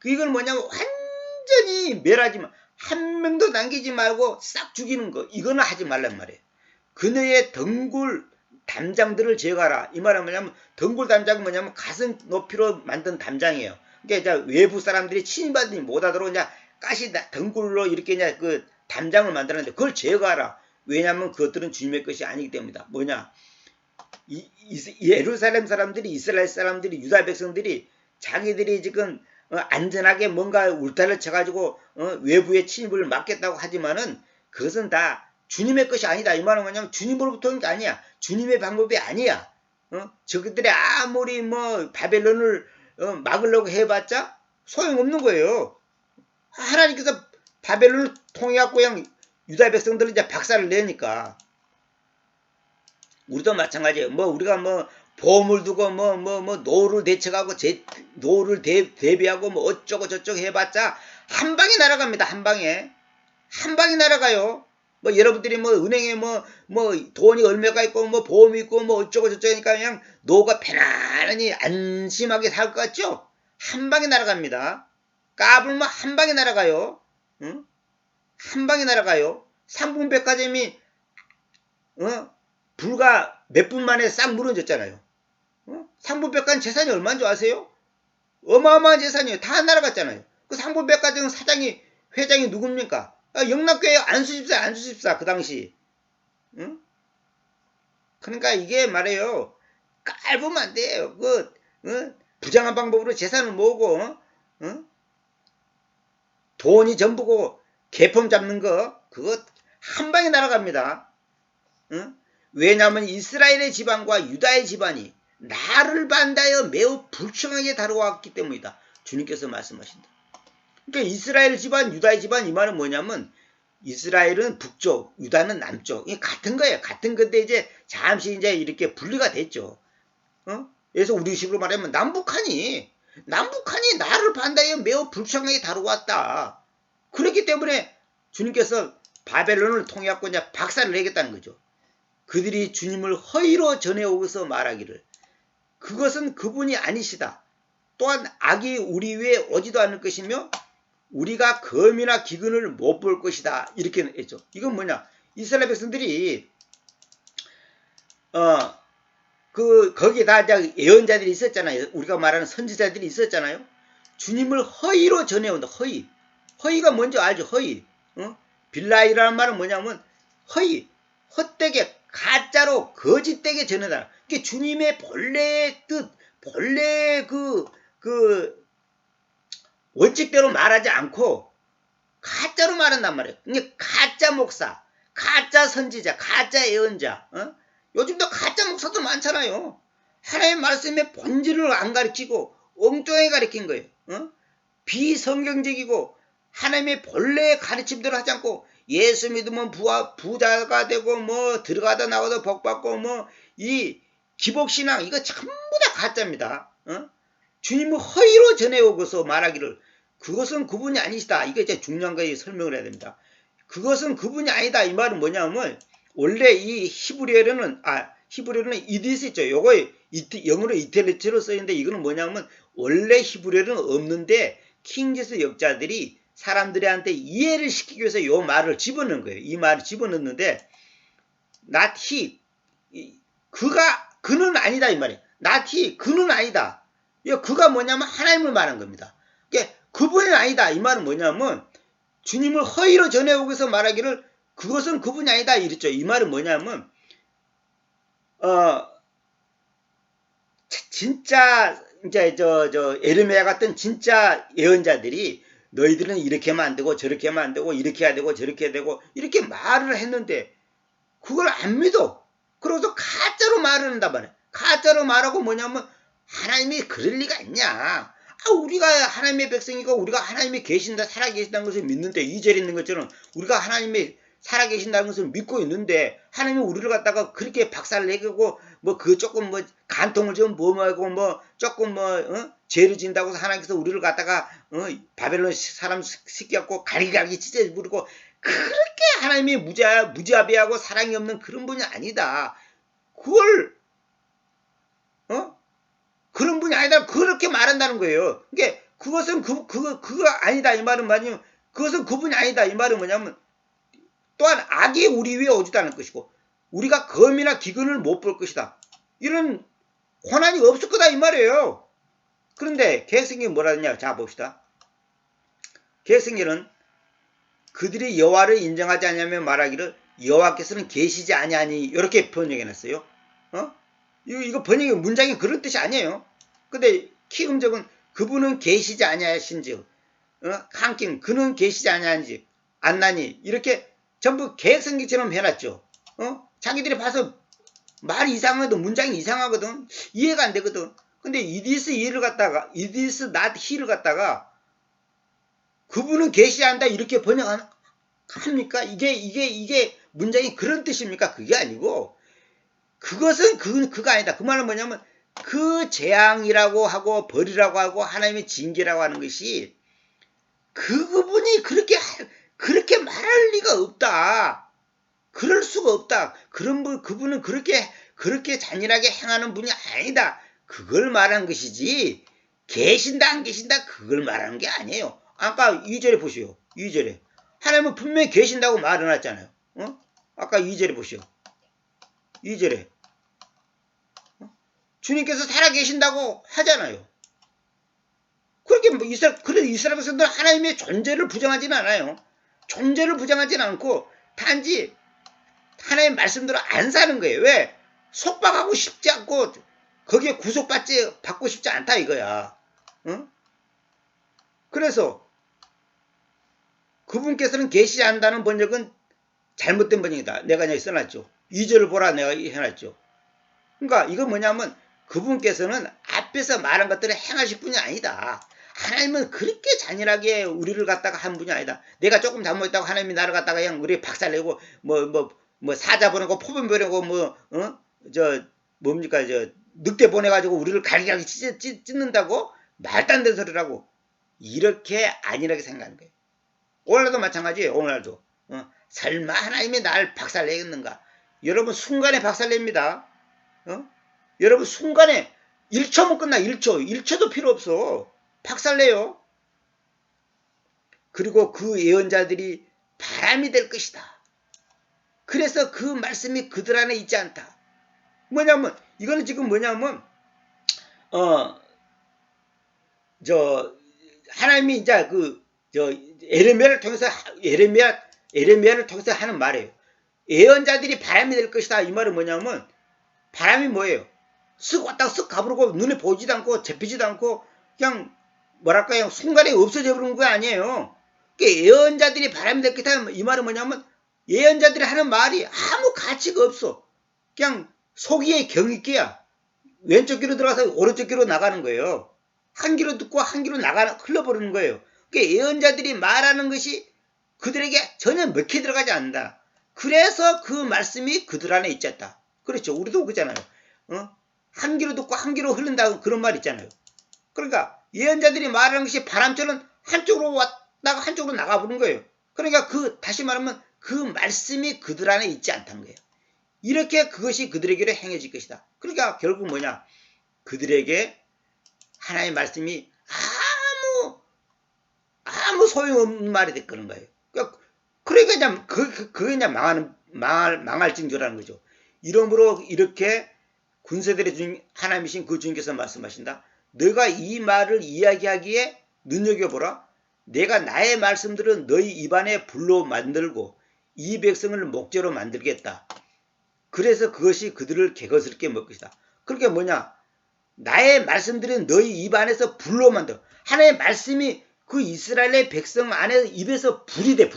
이걸 뭐냐면 완전히 멸하지만 한 명도 남기지 말고 싹 죽이는 거 이거는 하지 말란 말이에요. 그녀의 덩굴 담장들을 제거하라. 이 말은 뭐냐면 덩굴 담장은 뭐냐면 가슴 높이로 만든 담장이에요. 그러니까 외부 사람들이 침입하지 못하도록 이제 가시 덩굴로 이렇게 이제 그 담장을 만들었는데 그걸 제거하라. 왜냐하면 그것들은 주님의 것이 아니기 때문이다. 뭐냐? 예루살렘 사람들이 이스라엘 사람들이 유다 백성들이 자기들이 지금 안전하게 뭔가 울타리를 쳐가지고 외부의 침입을 막겠다고 하지만은 그것은 다 주님의 것이 아니다. 이 말은 뭐냐면 주님으로부터 온 게 아니야. 주님의 방법이 아니야. 저들이 아무리 뭐 바벨론을 막으려고 해봤자 소용없는 거예요. 하나님께서 바벨론을 통해갖고 그냥 유다 백성들은 이제 박살을 내니까 우리도 마찬가지예요. 뭐 우리가 뭐 보험을 두고 노를 대책하고 노를 대비하고 뭐 어쩌고 저쩌고 해봤자 한 방에 날아갑니다. 한 방에 날아가요. 뭐 여러분들이 뭐 은행에 뭐 돈이 얼마가 있고 뭐 보험이 있고 뭐 어쩌고 저쩌고 하니까 그냥 노가 편안하니 안심하게 살 것 같죠? 한 방에 날아갑니다. 까불면 한 방에 날아가요. 응? 한 방에 날아가요. 삼풍백화점이 불과 몇 분 만에 싹 무너졌잖아요. 삼풍백화점 재산이 얼마인 줄 아세요? 어마어마한 재산이에요. 다 날아갔잖아요. 그 삼풍백화점 회장이 누굽니까? 영락교회 안수집사 그 당시. 응? 그러니까 이게 말이에요. 깔보면 안 돼요. 부정한 방법으로 재산을 모으고 돈이 전부고 개품 잡는 거 그거 한 방에 날아갑니다. 왜냐하면 이스라엘의 집안과 유다의 집안이 나를 반대하여 매우 불청하게 다루어왔기 때문이다. 주님께서 말씀하신다. 그러니까 이스라엘 집안, 유다의 집안 이 말은 뭐냐면 이스라엘은 북쪽, 유다는 남쪽. 이게 같은 거예요. 같은 건데 이제 잠시 이제 이렇게 분리가 됐죠. 그래서 우리식으로 말하면 남북한이 나를 반대하여 매우 불청하게 다루어왔다. 그렇기 때문에 주님께서 바벨론을 통해갖고 이제 박살을 내겠다는 거죠. 그들이 주님을 허위로 전해오고서 말하기를 그것은 그분이 아니시다. 또한 악이 우리 위에 오지도 않을 것이며 우리가 검이나 기근을 못 볼 것이다. 이렇게 했죠. 이건 뭐냐? 이스라엘 백성들이 거기에 다 예언자들이 있었잖아요. 우리가 말하는 선지자들이 있었잖아요. 주님을 허위로 전해온다. 허위가 뭔지 알죠? 허위. 빌라이라는 말은 뭐냐면 허위, 헛되게, 가짜로, 거짓되게 전해다. 그게 주님의 본래의 뜻, 본래의 원칙대로 말하지 않고 가짜로 말한단 말이에요. 그러니까 가짜 목사, 가짜 선지자, 가짜 예언자. 요즘도 가짜 목사도 많잖아요. 하나님의 말씀의 본질을 안 가르치고 엉뚱하게 가르친 거예요. 비성경적이고 하나님의 본래의 가르침대로 하지 않고 예수 믿으면 부자가 되고 뭐 들어가다 나가다 복받고 뭐 이 기복신앙 이거 전부 다 가짜입니다. 주님을 허위로 전해오고서 말하기를 그것은 그분이 아니시다. 이거 이제 중요한 거에 설명을 해야 됩니다. 그것은 그분이 아니다. 이 말은 뭐냐면 원래 이 히브리어로는 이디스 있죠. 요거 영어로 이텔리츠로 쓰이는데 이거는 뭐냐면 원래 히브리어는 없는데 킹제스 역자들이 사람들한테 이해를 시키기 위해서 요 말을 집어넣은 거예요. 이 말을 집어넣는데 not he 그는 아니다 이 말이에요. not he 그는 아니다. 그가 뭐냐면 하나님을 말한 겁니다. 그러니까 그분이 아니다 이 말은 뭐냐면 주님을 허위로 전해오기 위해서 말하기를 그것은 그분이 아니다 이랬죠. 이 말은 뭐냐면 진짜 이제 에르메야 같은 진짜 예언자들이 너희들은 이렇게 하면 안 되고 저렇게 하면 안 되고 이렇게 해야 되고 저렇게 해야 되고 이렇게 말을 했는데 그걸 안 믿어. 그러고서 가짜로 말을 한단 말이야. 가짜로 말하고 뭐냐면 하나님이 그럴 리가 있냐. 우리가 하나님의 백성이고 우리가 하나님이 계신다 살아계신다는 것을 믿는데 이 절에 있는 것처럼 우리가 하나님이 살아계신다는 것을 믿고 있는데 하나님이 우리를 갖다가 그렇게 박살내고 뭐 조금 간통을 좀 범하고 조금 죄를 진다고 해서 하나님께서 우리를 갖다가 바벨론 사람 시켜갖고 갈기갈기 찢어 부르고 그렇게 하나님이 무자비하고 사랑이 없는 그런 분이 아니다. 그걸 그런 분이 아니다. 그렇게 말한다는 거예요. 그러니까 그것은 그거 아니다 이 말은 뭐냐면 그것은 그분이 아니다 이 말은 뭐냐면 또한 악이 우리 위에 오지도 않을 것이고 우리가 검이나 기근을 못 볼 것이다. 이런 고난이 없을 거다 이 말이에요. 그런데 계획성경이 뭐라 했냐? 자 봅시다. 계획성경은 그들이 여호와를 인정하지 않냐면 말하기를 여호와께서는 계시지 아니하니 이렇게 번역해놨어요. 이거 번역의 문장이 그런 뜻이 아니에요. 근데 키음적은 그분은 계시지 아니하신지 한김 그는 계시지 아니하는지 안나니 이렇게 전부 계획성경처럼 해놨죠. 자기들이 봐서 말이 이상하거든. 문장이 이상하거든. 이해가 안 되거든. 근데 이디스 not he를 갖다가 그분은 계시지 않다 이렇게 번역하는 합니까? 이게 문장이 그런 뜻입니까? 그게 아니고, 그것은 그거 아니다. 그 말은 뭐냐면, 그 재앙이라고 하고, 벌이라고 하고, 하나님의 징계라고 하는 것이, 그분이 그렇게 말할 리가 없다. 그럴 수가 없다. 그분은 그렇게 잔인하게 행하는 분이 아니다. 그걸 말한 것이지, 계신다, 안 계신다, 그걸 말하는 게 아니에요. 아까 2절에 보시오. 2절에. 하나님은 분명히 계신다고 말해놨잖아요. 아까 2절에 보시오. 2절에. 주님께서 살아계신다고 하잖아요. 그렇게 뭐 이스라엘 백성들은 하나님의 존재를 부정하지는 않아요. 존재를 부정하지는 않고 단지 하나님의 말씀대로 안 사는 거예요. 왜? 속박하고 싶지 않고 거기에 받고 싶지 않다 이거야. 그래서 그분께서는 계시지 않는다는 번역은 잘못된 번역이다. 내가 여기 써놨죠. 2절을 보라 내가 해놨죠. 그러니까 이건 뭐냐면 그분께서는 앞에서 말한 것들을 행하실 분이 아니다. 하나님은 그렇게 잔인하게 우리를 갖다가 한 분이 아니다. 내가 조금 잘못했다고 하나님이 나를 갖다가 그냥 우리 박살내고 뭐 사자 보내고 포병 보내고 뭡니까 늑대 보내가지고 우리를 갈기갈기 찢는다고 말도 안 되는 소리라고 이렇게 안일하게 생각하는 거예요. 오늘날도 마찬가지예요. 오늘날도 설마 하나님이 날 박살내겠는가? 여러분 순간에 박살냅니다. 여러분 순간에 1초면 끝나. 1초도 필요 없어. 박살내요. 그리고 그 예언자들이 바람이 될 것이다. 그래서 그 말씀이 그들 안에 있지 않다. 뭐냐면 이거는 지금 뭐냐면 하나님이 이제 에레미야를 통해서 하는 말이에요. 예언자들이 바람이 될 것이다. 이 말은 뭐냐면 바람이 뭐예요? 쓱 왔다가 쓱 가버리고 눈에 보이지도 않고 잡히지도 않고 그냥 뭐랄까요? 순간에 없어져 버리는 거 아니에요. 그러니까 예언자들이 바람이 될 것이다. 이 말은 뭐냐면 예언자들이 하는 말이 아무 가치가 없어. 그냥 속이의 경익기야. 왼쪽 귀로 들어가서 오른쪽 귀로 나가는 거예요. 한 귀로 듣고 한 귀로 흘러버리는 거예요. 그러니까 예언자들이 말하는 것이 그들에게 전혀 먹혀 들어가지 않는다. 그래서 그 말씀이 그들 안에 있었다. 그렇죠. 우리도 그렇잖아요. 한 귀로 듣고 한 귀로 흐른다 그런 말 있잖아요. 그러니까 예언자들이 말하는 것이 바람처럼 한쪽으로 왔다가 한쪽으로 나가버리는 거예요. 그러니까 다시 말하면 그 말씀이 그들 안에 있지 않다는 거예요. 이렇게 그것이 그들에게로 행해질 것이다. 그러니까 결국 뭐냐? 그들에게 하나님의 말씀이 아무 소용없는 말이 됐거는 거예요. 그러니까 그게 그냥 망할 징조라는 거죠. 이러므로 이렇게 군세들의 하나님이신 그 주님께서 말씀하신다. 너가 이 말을 이야기하기에 눈여겨보라. 내가 나의 말씀들은 너희 입안에 불로 만들고 이 백성을 목재로 만들겠다. 그래서 그것이 그들을 개거스럽게 먹을 것이다. 그러니까 뭐냐? 나의 말씀들은 너희 입안에서 불로 만들어. 하나님의 말씀이 그 이스라엘의 백성 안에 입에서 불이 돼.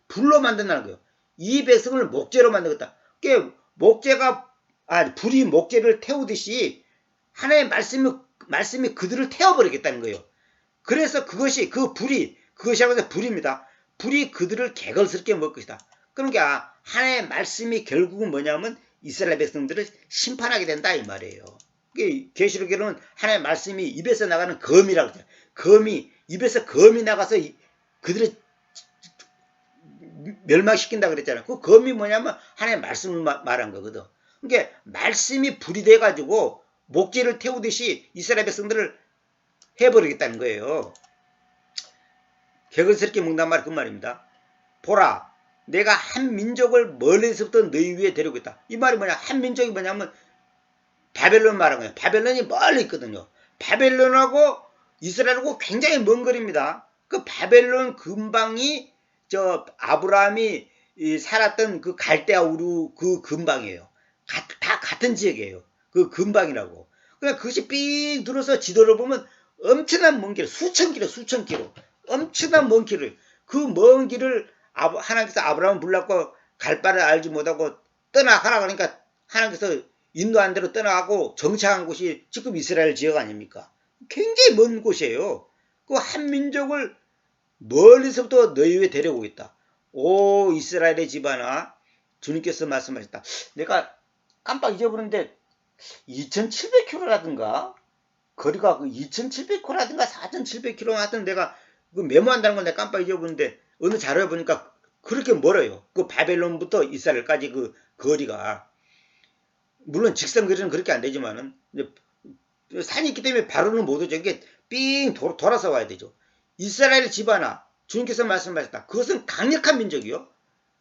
불로 만든다는 거예요. 이 백성을 목재로 만들겠다. 그게 불이 목재를 태우듯이 하나님의 말씀이 그들을 태워버리겠다는 거예요. 그래서 그것이 하면서 불입니다. 불이 그들을 개걸스럽게 먹을 것이다. 그러니까 하나님의 말씀이 결국은 뭐냐면 이스라엘 백성들을 심판하게 된다 이 말이에요. 계시록에는 하나님의 말씀이 입에서 나가는 검이라고 해요. 입에서 검이 나가서 그들을 멸망시킨다 그랬잖아요. 그 검이 뭐냐면 하나님의 말씀을 말한 거거든. 그러니까 말씀이 불이 돼가지고 목재를 태우듯이 이스라엘 백성들을 해버리겠다는 거예요. 개걸스럽게 먹는 말 그 말입니다. 보라, 내가 한 민족을 멀리서부터 너희 위에 데리고 있다. 이 말이 뭐냐? 한 민족이 뭐냐면 바벨론 말한 거예요. 바벨론이 멀리 있거든요. 바벨론하고 이스라엘하고 굉장히 먼 거리입니다. 그 바벨론 근방이 아브라함이 살았던 그 갈대아 우루 그 근방이에요. 다 같은 지역이에요. 그 근방이라고. 그러니까 그것이 삥 들어서 지도를 보면 엄청난 먼 길, 수천 킬로. 엄청난 먼 길을. 그 먼 길을 하나님께서 아브라함을 불렀고 갈 바를 알지 못하고 떠나가라 그러니까 하나님께서 인도한 대로 떠나가고 정착한 곳이 지금 이스라엘 지역 아닙니까? 굉장히 먼 곳이에요. 그 한 민족을 멀리서부터 너희 위에 데려오겠다. 오 이스라엘의 집안아 주님께서 말씀하셨다. 내가 깜빡 잊어버렸는데 2700km라든가 거리가 그 2700km라든가 4700km 하여튼 내가 그 메모한다는 건 내가 깜빡 잊어버렸는데 어느 자료에 보니까 그렇게 멀어요. 그 바벨론부터 이스라엘까지 그 거리가 물론 직선 거리는 그렇게 안 되지만은 산이 있기 때문에 바로는 못 오죠. 이게 삥 돌아서 와야 되죠. 이스라엘 집안아 주님께서 말씀하셨다. 그것은 강력한 민족이요.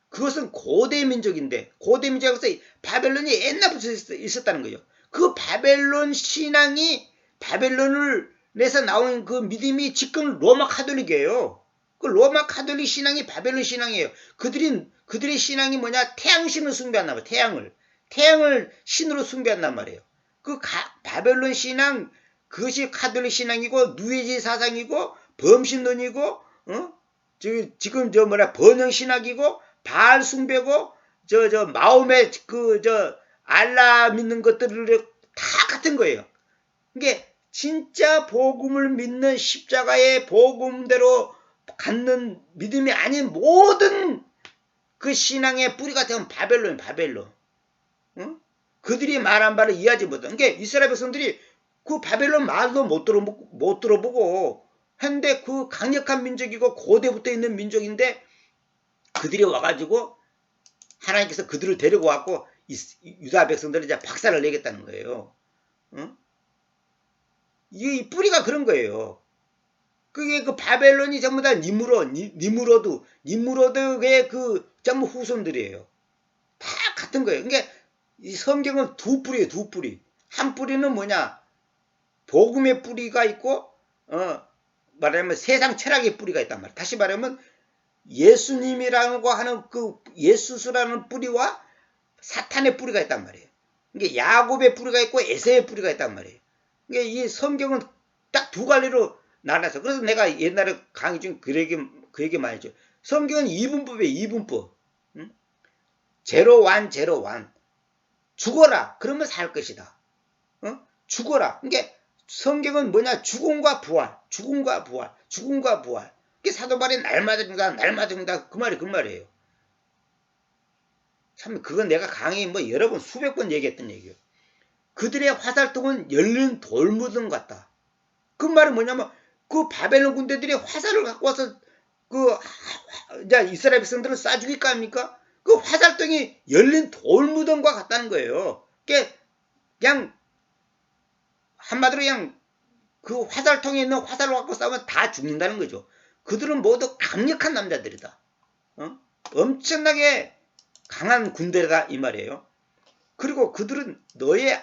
그것은 고대 민족인데 고대 민족에서 바벨론이 옛날부터 있었다는 거죠. 그 바벨론 신앙이 바벨론에서 나온 그 믿음이 지금 로마 카톨릭이에요. 그 로마 카톨릭 신앙이 바벨론 신앙이에요. 그들의 신앙이 뭐냐? 태양신을 숭배한단 말이에요. 태양을 신으로 숭배한단 말이에요. 그 바벨론 신앙 그것이 카톨릭 신앙이고 누에지 사상이고 범신론이고 지금 번영 신학이고 바알 숭배고 마음의 알라 믿는 것들을 다 같은 거예요. 이게 진짜 복음을 믿는 십자가의 복음대로 갖는 믿음이 아닌 모든 그 신앙의 뿌리가 된 바벨론. 응? 그들이 말한 바를 이해하지 못한. 그러니까 이스라엘 백성들이 그 바벨론 말도 못 들어보고 했는데 그 강력한 민족이고 고대부터 있는 민족인데 그들이 와가지고 하나님께서 그들을 데리고 왔고 유다 백성들을 이제 박살을 내겠다는 거예요. 응? 이 뿌리가 그런 거예요. 그게 그 바벨론이 전부 다 니무로드의 그 전부 후손들이에요. 다 같은 거예요. 그러니까 이 성경은 두 뿌리예요. 두 뿌리. 한 뿌리는 뭐냐? 복음의 뿌리가 있고 말하자면 세상 철학의 뿌리가 있단 말이에요. 다시 말하면 예수님이라고 하는 그 예수스라는 뿌리와 사탄의 뿌리가 있단 말이에요. 이게 야곱의 뿌리가 있고 에서의 뿌리가 있단 말이에요. 이게 이 성경은 딱 두 갈래로 나눠서 그래서 내가 옛날에 강의 중에 그 얘기 많이 했죠. 성경은 이분법이에요. 이분법. 응? 제로 완 죽어라. 그러면 살 것이다. 죽어라. 그러니까 성경은 뭐냐? 죽음과 부활. 그게 사도 바울이 날마다 죽는다. 그 말이에요. 참 그건 내가 강의 여러 번 수백 번 얘기했던 얘기예요. 그들의 화살통은 열린 돌무덤 같다. 그 말은 뭐냐면 그 바벨론 군대들이 화살을 갖고 와서 이스라엘 백성들을 쏴 죽일까 합니까? 그 화살통이 열린 돌무덤과 같다는 거예요. 그냥 한마디로 그냥 그 화살통에 있는 화살을 갖고 싸우면 다 죽는다는 거죠. 그들은 모두 강력한 남자들이다. 엄청나게 강한 군대다 이 말이에요. 그리고 그들은 너의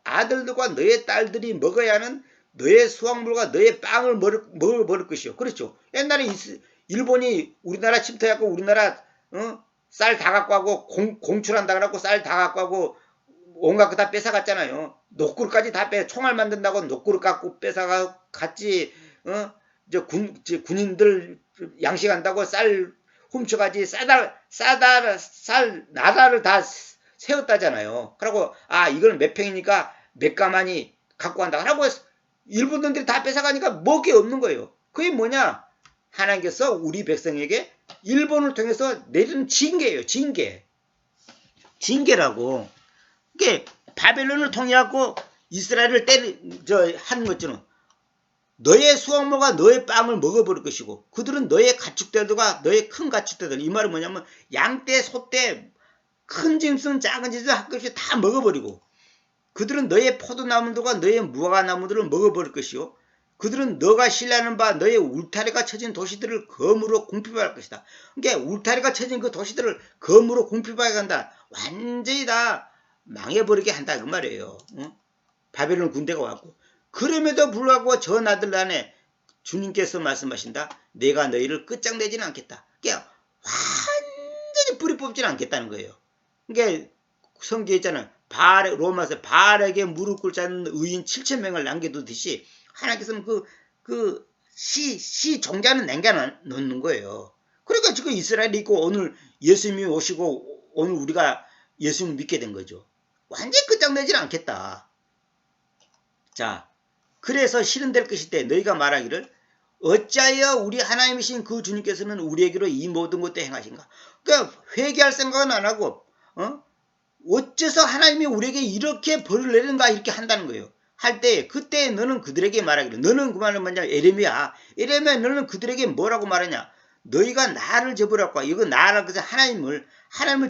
아들들과 너의 딸들이 먹어야 하는 너의 수확물과 너의 빵을 먹을 것이요. 그렇죠. 옛날에 일본이 우리나라 침투해갖고 우리나라 쌀 다 갖고 하고 공출한다 그래갖고 쌀 다 갖고 하고 온갖 거 다 뺏어갔잖아요. 녹구르까지 다 총알 만든다고 녹구르 갖고 뺏어가 갔지. 군인들 양식한다고 쌀 훔쳐가지 쌀 나라를 다 세웠다잖아요. 그러고 이거는 몇 평이니까 몇 가마니 갖고 간다. 그러고 일본 놈들이 다 뺏어가니까 먹을 게 없는 거예요. 그게 뭐냐? 하나님께서 우리 백성에게 일본을 통해서 내리는 징계예요. 징계라고. 이게 바벨론을 통해갖고 이스라엘을 하는 것처럼 너의 수확물과 너의 빵을 먹어버릴 것이고 그들은 너의 가축들과 너의 큰 가축들 이 말은 뭐냐면 양떼 소떼 큰 짐승 작은 짐승 한것이 다 먹어버리고 그들은 너의 포도나무들과 너의 무화과나무들을 먹어버릴 것이요 그들은 너가 신뢰하는 바 너의 울타리가 쳐진 도시들을 검으로 궁핍할 것이다. 그러니까 울타리가 쳐진 그 도시들을 검으로 궁핍하게 한다. 완전히 다 망해버리게 한다 그 말이에요. 바벨론 군대가 왔고 그럼에도 불구하고 저 나들 안에 주님께서 말씀하신다. 내가 너희를 끝장내지는 않겠다. 그러니까 완전히 뿌리 뽑지는 않겠다는 거예요. 그러니까 성경에 있잖아요. 로마서 바알에게 무릎 꿇지 않는 의인 7,000명을 남겨두듯이 하나님께서는 시 종자는 남겨놓는 거예요. 그러니까 지금 이스라엘이 있고 오늘 예수님이 오시고 오늘 우리가 예수님을 믿게 된 거죠. 완전히 끝장내지는 않겠다. 자, 그래서 실현될 것일 때 너희가 말하기를 어찌하여 우리 하나님이신 그 주님께서는 우리에게로 이 모든 것도 행하신가? 그러니까 회개할 생각은 안 하고 어째서 하나님이 우리에게 이렇게 벌을 내린가 이렇게 한다는 거예요. 할 때 그때 너는 그들에게 말하기를, 너는 그 말은 뭐냐, 에레미야 너는 그들에게 뭐라고 말하냐, 너희가 나를 저버려갖고, 이거 나라 그래서 하나님을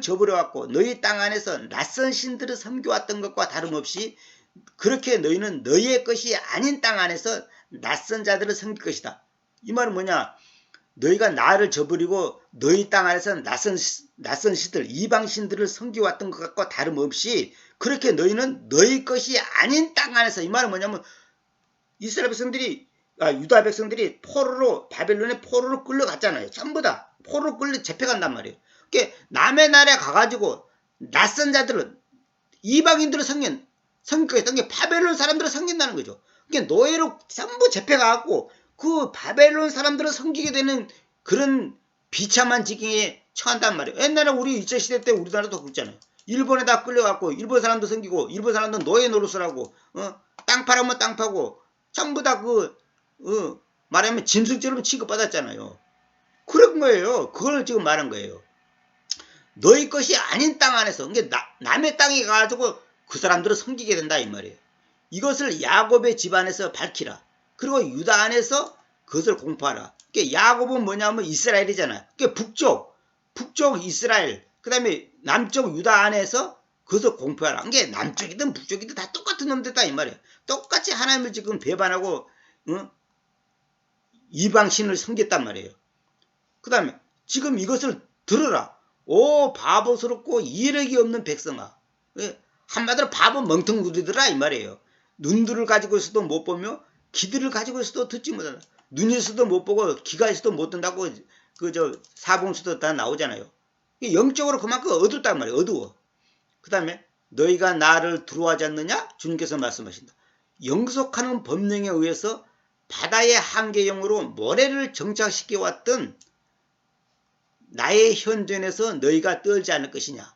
저버려갖고 너희 땅 안에서 낯선 신들을 섬겨왔던 것과 다름없이 그렇게 너희는 너희의 것이 아닌 땅 안에서 낯선 자들을 섬길 것이다. 이 말은 뭐냐, 너희가 나를 저버리고 너희 땅 안에서 낯선 신들, 이방 신들을 섬겨왔던 것과 다름없이 그렇게 너희는 너희 것이 아닌 땅 안에서, 이 말은 뭐냐면 이스라엘 백성들이, 유다 백성들이 바벨론의 포로로 끌려갔잖아요. 전부 다 포로로 끌려 잡혀간단 말이에요. 그러니까 남의 나라에 가가지고 낯선 자들은, 이방인들을 섬기겠다는 게 바벨론 사람들을 섬긴다는 거죠. 그러니까 노예로 전부 잡혀가고 그 바벨론 사람들을 섬기게 되는 그런 비참한 지경에 처한단 말이에요. 옛날에 우리 일제시대 때 우리나라도 그랬잖아요. 일본에다 끌려갖고 일본 사람도 섬기고 일본 사람도 노예 노릇을 하고 땅 팔으면 땅 파고 전부 다 말하면 짐승처럼 취급받았잖아요. 그런 거예요. 그걸 지금 말한 거예요. 너희 것이 아닌 땅 안에서, 그러니까 남의 땅에 가가지고 그 사람들을 섬기게 된다 이 말이에요. 이것을 야곱의 집안에서 밝히라. 그리고 유다 안에서 그것을 공포하라. 그러니까 야곱은 뭐냐면 이스라엘이잖아요. 그러니까 북쪽 이스라엘, 그 다음에 남쪽 유다 안에서 그것을 공포하라. 그러니까 남쪽이든 북쪽이든 다 똑같은 놈들이다 이 말이에요. 똑같이 하나님을 지금 배반하고 이방신을 섬겼단 말이에요. 그 다음에 지금 이것을 들으라. 오 바보스럽고 이력이 없는 백성아. 한마디로 바보 멍텅구리더라 이 말이에요. 눈들을 가지고 있어도 못 보며 귀들을 가지고 있어도 듣지 못한다. 눈이 있어도 못 보고 귀가 있어도 못 듣는다고 사봉수도 다 나오잖아요. 영적으로 그만큼 어둡단 말이에요. 어두워. 그 다음에 너희가 나를 두려워하지 않느냐? 주님께서 말씀하신다. 영속하는 법령에 의해서 바다의 한계형으로 모래를 정착시켜 왔던 나의 현존에서 너희가 떨지 않을 것이냐.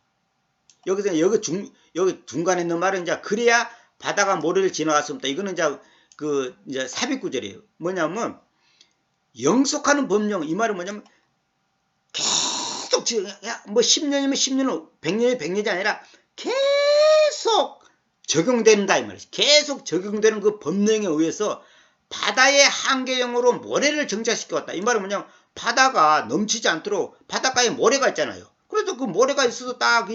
여기 중간에 있는 말은 이제 그래야 바다가 모래를 지나갈 수 없다. 이거는 이제 삽입구절이에요. 뭐냐면 영속하는 법령, 이 말은 뭐냐면 계속 뭐 10년이면 10년, 100년이면 100년이 아니라 계속 적용된다 이 말이에요. 계속 적용되는 그 법령에 의해서 바다의 한계형으로 모래를 정착시켜 왔다. 이 말은 뭐냐면 바다가 넘치지 않도록 바닷가에 모래가 있잖아요. 그래서 그 모래가 있어서 딱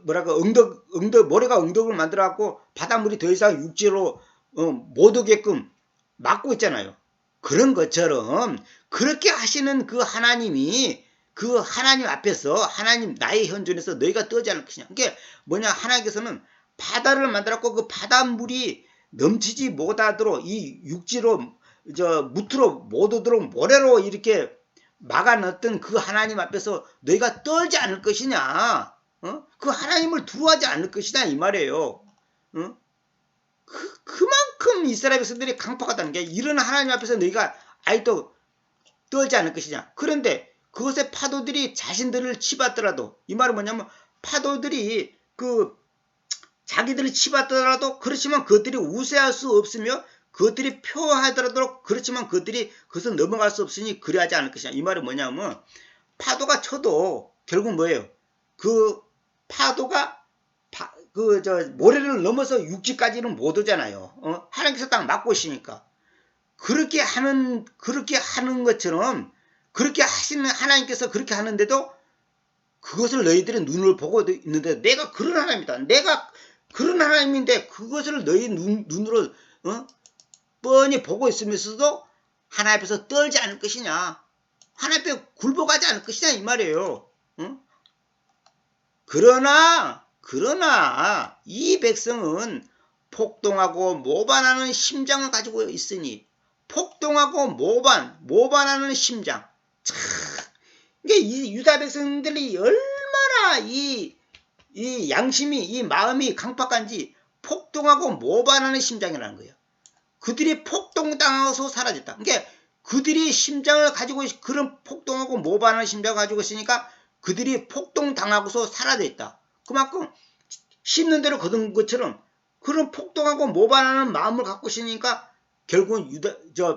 모래가 응덕을 만들어 갖고 바닷물이 더 이상 육지로 못 오게끔 막고 있잖아요. 그런 것처럼 그렇게 하시는 그 하나님이 그 하나님 앞에서, 하나님 나의 현존에서 너희가 떠지 않을 것이냐. 그게 뭐냐, 하나님께서는 바다를 만들었고 그 바닷물이 넘치지 못하도록 이 육지로 무트로 못 오도록 모래로 이렇게 막아놨던 그 하나님 앞에서 너희가 떨지 않을 것이냐. 그 하나님을 두려워하지 않을 것이다 이 말이에요. 그만큼 이스라엘 백성들이 강팍하다는 게, 이런 하나님 앞에서 너희가 아직도 떨지 않을 것이냐. 그런데 그것의 파도들이 자신들을 치받더라도, 이 말은 뭐냐면 파도들이 자기들을 치받더라도 그렇지만 그것들이 우세할 수 없으며 그것들이 표하더라도 그렇지만 그것들이 그것을 넘어갈 수 없으니 그리하지 않을 것이냐. 이 말은 뭐냐면 파도가 쳐도 결국 뭐예요? 그 파도가 모래를 넘어서 육지까지는 못 오잖아요. 하나님께서 딱 막고 있으니까. 그렇게 하는 것처럼, 그렇게 하시는 하나님께서 그렇게 하는데도 그것을 너희들의 눈을 보고 있는데, 내가 그런 하나님이다. 내가 그런 하나님인데 그것을 너희 눈으로 뻔히 보고 있으면서도 하나님 앞에서 떨지 않을 것이냐. 하나님 앞에 굴복하지 않을 것이냐 이 말이에요. 그러나 이 백성은 폭동하고 모반하는 심장을 가지고 있으니, 폭동하고 모반하는 심장. 참, 이게 이 유다 백성들이 얼마나 이 양심이, 이 마음이 강팍한지, 폭동하고 모반하는 심장이라는 거예요. 그들이 폭동당해서 사라졌다. 그러니까 그들이 심장을 가지고, 그런 폭동하고 모반하는 심장을 가지고 있으니까 그들이 폭동당하고서 사라져 있다. 그만큼 씹는 대로 거둔 것처럼 그런 폭동하고 모반하는 마음을 갖고 있으니까 결국은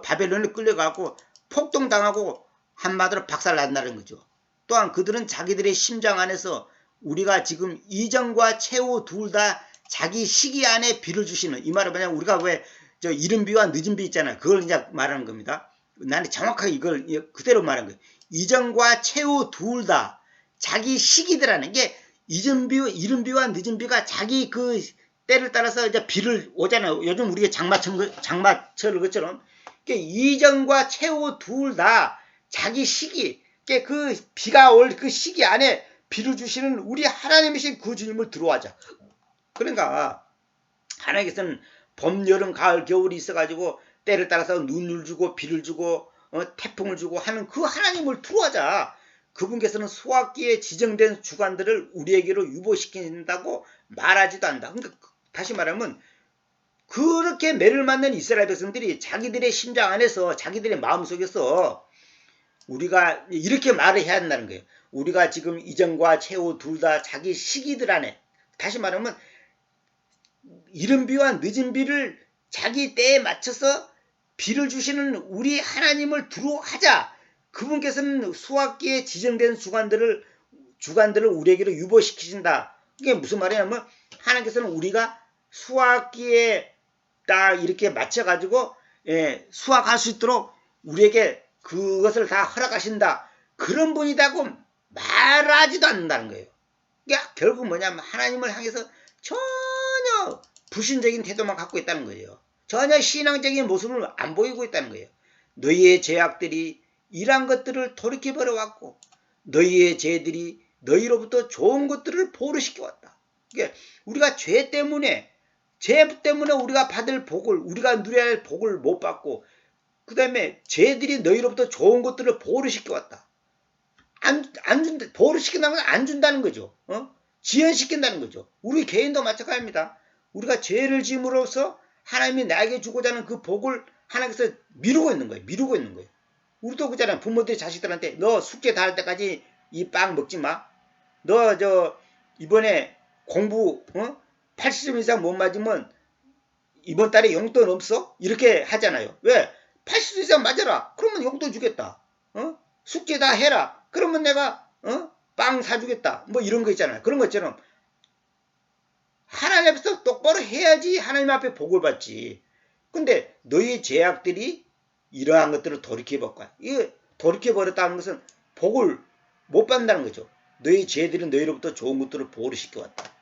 바벨론에 끌려가고 폭동당하고 한마디로 박살난다는 거죠. 또한 그들은 자기들의 심장 안에서 우리가 지금 이전과 최후 둘 다 자기 시기 안에 비를 주시는, 이 말은 뭐냐면 우리가 왜 이른 비와 늦은 비 있잖아요. 그걸 이제 말하는 겁니다. 나는 정확하게 이걸 그대로 말한 거예요. 이전과 최후 둘 다 자기 시기들하는 게 이른 비와 늦은 비가 자기 그 때를 따라서 이제 비를 오잖아요. 요즘 우리가 장마철 것처럼 이전과 최후 둘 다 자기 시기, 그 비가 올 그 시기 안에 비를 주시는 우리 하나님이신 그 주님을 들어하자. 그러니까 하나님께서는 봄, 여름, 가을, 겨울이 있어가지고 때를 따라서 눈을 주고 비를 주고 태풍을 주고 하는 그 하나님을 들어하자. 그분께서는 수확기에 지정된 주관들을 우리에게로 유보시킨다고 말하지도 않는다. 그러니까 다시 말하면 그렇게 매를 맞는 이스라엘 백성들이 자기들의 심장 안에서 자기들의 마음속에서 우리가 이렇게 말을 해야 한다는 거예요. 우리가 지금 이전과 최후 둘 다 자기 시기들 안에, 다시 말하면 이른 비와 늦은 비를 자기 때에 맞춰서 비를 주시는 우리 하나님을 두루하자. 그분께서는 수확기에 지정된 주관들을 우리에게로 유보시키신다. 이게 무슨 말이냐면 하나님께서는 우리가 수확기에 딱 이렇게 맞춰가지고 수확할 수 있도록 우리에게 그것을 다 허락하신다. 그런 분이다고 말하지도 않는다는 거예요. 그러니까 결국 뭐냐면 하나님을 향해서 전혀 불신적인 태도만 갖고 있다는 거예요. 전혀 신앙적인 모습을 안 보이고 있다는 거예요. 너희의 죄악들이 이러한 것들을 돌이켜버려왔고 너희의 죄들이 너희로부터 좋은 것들을 보류시켜왔다. 그러니까 우리가 죄 때문에 우리가 받을 복을, 우리가 누려야 할 복을 못 받고 그 다음에 죄들이 너희로부터 좋은 것들을 보류시켜왔다. 안 준다. 보류시킨다는 건 안 준다는 거죠. 지연시킨다는 거죠. 우리 개인도 마찬가지입니다. 우리가 죄를 지음으로써 하나님이 나에게 주고자 하는 그 복을 하나님께서 미루고 있는 거예요. 미루고 있는 거예요. 우리도 그잖아요. 부모들이 자식들한테 너 숙제 다 할 때까지 이 빵 먹지 마. 너 이번에 공부 80점 이상 못 맞으면 이번 달에 용돈 없어? 이렇게 하잖아요. 왜? 80점 이상 맞아라. 그러면 용돈 주겠다. 숙제 다 해라. 그러면 내가 빵 사주겠다. 뭐 이런 거 있잖아요. 그런 것처럼 하나님 앞에서 똑바로 해야지 하나님 앞에 복을 받지. 근데 너희 죄악들이 이러한 것들을 돌이켜볼 이게 돌이켜버렸다는 것은 복을 못 받는다는 거죠. 너희 죄들은 너희로부터 좋은 것들을 보호를 시켜왔다.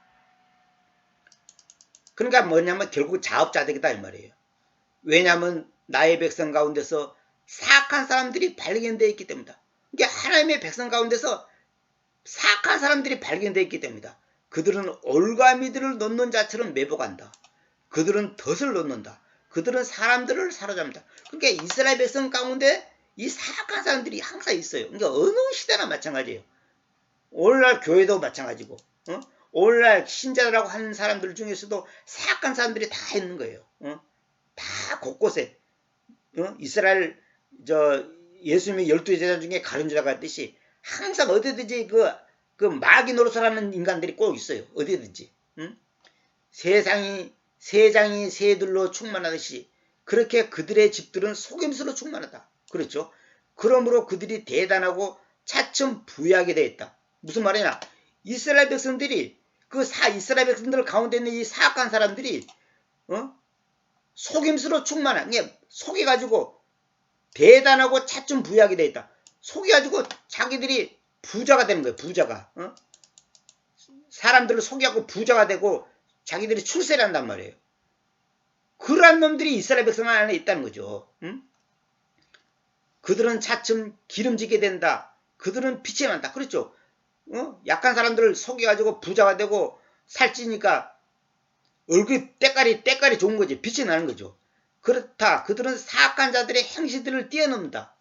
그러니까 뭐냐면 결국 자업자득이다 이 말이에요. 왜냐하면 나의 백성 가운데서 사악한 사람들이 발견되어 있기 때문이다. 그러니까 하나님의 백성 가운데서 사악한 사람들이 발견되어 있기 때문이다. 그들은 올가미들을 놓는 자처럼 매복한다. 그들은 덫을 놓는다. 그들은 사람들을 사로잡는다. 그러니까 이스라엘 백성 가운데 이 사악한 사람들이 항상 있어요. 그러니까 어느 시대나 마찬가지예요. 오늘날 교회도 마찬가지고 오늘날 신자라고 하는 사람들 중에서도 사악한 사람들이 다 있는 거예요. 다 곳곳에 이스라엘 예수님의 12제자 중에 가룟유다가 했듯이 항상 어디든지 그 마귀 노릇을 하는 인간들이 꼭 있어요. 어디든지. 세상이 세장이 새들로 충만하듯이 그렇게 그들의 집들은 속임수로 충만하다. 그렇죠? 그러므로 그들이 대단하고 차츰 부유하게 되어 있다. 무슨 말이냐? 이스라엘 백성들이 이스라엘 백성들 가운데 있는 이 사악한 사람들이 속임수로 충만한, 속여가지고 대단하고 차츰 부유하게 되어 있다. 속여가지고 자기들이 부자가 되는 거예요. 부자가. 사람들을 속여갖고 부자가 되고 자기들이 출세를 한단 말이에요. 그러한 놈들이 이스라엘 백성 안에 있다는 거죠. 그들은 차츰 기름지게 된다. 그들은 빛이 난다. 그렇죠? 약한 사람들을 속여가지고 부자가 되고 살찌니까 얼굴 때깔이 좋은 거지. 빛이 나는 거죠. 그렇다. 그들은 사악한 자들의 행실들을 뛰어넘는다.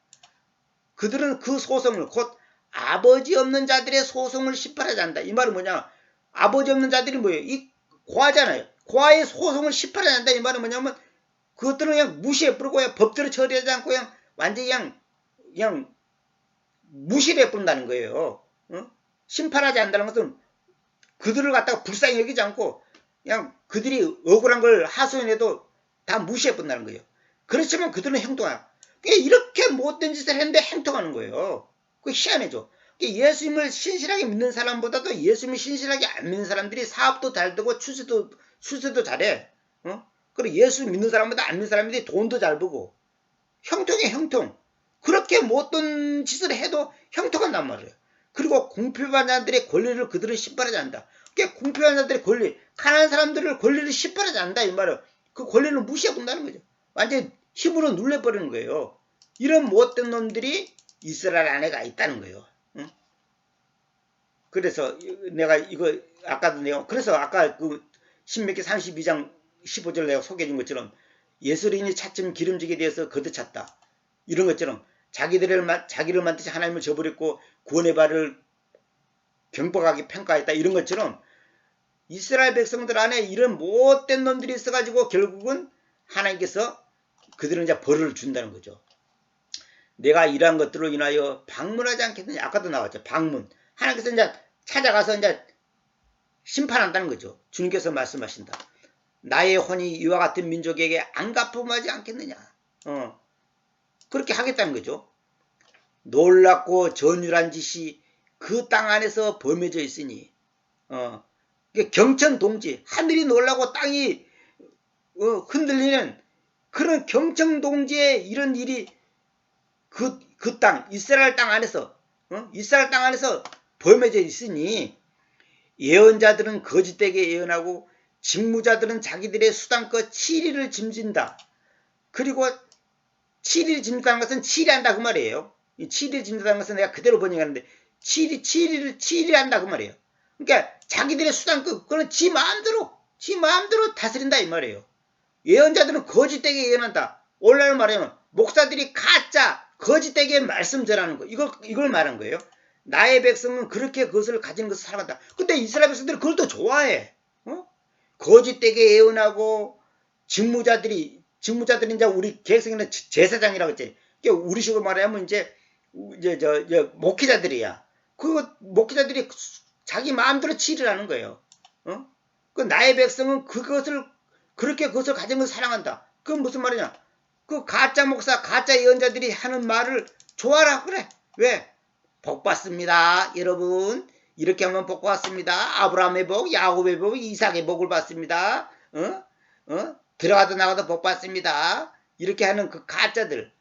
그들은 그 소송을 곧 아버지 없는 자들의 소송을 심판하지 않는다. 이 말은 뭐냐? 아버지 없는 자들이 뭐예요? 이 고아잖아요. 고아의 소송을 심판하지 않는다. 이 말은 뭐냐면 그것들은 그냥 무시해 버리고 그냥 법대로 처리하지 않고 그냥 완전히 그냥 무시를 해버린다는 거예요. 심판하지 않는다는 것은 그들을 갖다가 불쌍히 여기지 않고 그냥 그들이 억울한 걸 하소연해도 다 무시해 버린다는 거예요. 그렇지만 그들은 행동하야. 이렇게 못된 짓을 했는데 행동하는 거예요. 그 희한해져. 예수님을 신실하게 믿는 사람보다도 예수님을 신실하게 안 믿는 사람들이 사업도 잘 되고 출세도 잘해. 그리고 예수 믿는 사람보다 안 믿는 사람들이 돈도 잘 벌고. 형통해, 형통. 그렇게 못된 짓을 해도 형통한단 말이에요. 그리고 공표받는 자들의 권리를 그들은 신발하지 않는다. 공표받는 자들의 권리, 가난한 사람들의 권리를 신발하지 않는다 이 말이에요. 그 권리를 무시하고 온다는 거죠. 완전 힘으로 눌려버리는 거예요. 이런 못된 놈들이 이스라엘 안에가 있다는 거예요. 응? 그래서 내가 이거 아까도 내가 그래서 아까 그 신명기 32장 15절 내가 소개해 준 것처럼 예수인이 차츰 기름지게 되어서 거듭찼다. 이런 것처럼 자기를 만드신 하나님을 저버렸고 구원의 발을 경박하게 평가했다. 이런 것처럼 이스라엘 백성들 안에 이런 못된 놈들이 있어가지고 결국은 하나님께서 그들은 이제 벌을 준다는 거죠. 내가 이러한 것들로 인하여 방문하지 않겠느냐. 아까도 나왔죠. 방문. 하나님께서 이제 찾아가서 이제 심판한다는 거죠. 주님께서 말씀하신다. 나의 혼이 이와 같은 민족에게 안 갚음하지 않겠느냐. 그렇게 하겠다는 거죠. 놀랍고 전율한 짓이 그 땅 안에서 범해져 있으니 경천동지 하늘이 놀라고 땅이 흔들리는 그런 경천동지의 이런 일이 그 땅 이스라엘 땅 안에서 이스라엘 땅 안에서 범해져 있으니 예언자들은 거짓되게 예언하고 직무자들은 자기들의 수단껏 치리를 짐진다. 그리고 치리를 짐진다는 것은 치리한다 그 말이에요. 치리를 짐진다는 것은 내가 그대로 번역하는데 치리한다 그 말이에요. 그러니까 자기들의 수단껏 그건 지 마음대로 다스린다 이 말이에요. 예언자들은 거짓되게 예언한다. 오늘날 말하면 목사들이 가짜 거짓되게 말씀 전하는 거 이걸 말한 거예요. 나의 백성은 그렇게 그것을 가진 것을 살아간다. 근데 이스라엘 백성들은 그걸 더 좋아해. 거짓되게 예언하고 직무자들이 이제 우리 계획성에는 제사장이라고 했지. 우리 식으로 말하면 이제 목회자들이야. 그 목회자들이 자기 마음대로 치를 하는 거예요. 그 나의 백성은 그렇게 그것을 가진 것을 사랑한다. 그건 무슨 말이냐? 그 가짜 목사, 가짜 예언자들이 하는 말을 좋아라 그래. 왜? 복 받습니다. 여러분 이렇게 하면 복 받습니다. 아브라함의 복, 야곱의 복, 이삭의 복을 받습니다. 들어가도 나가도 복 받습니다. 이렇게 하는 그 가짜들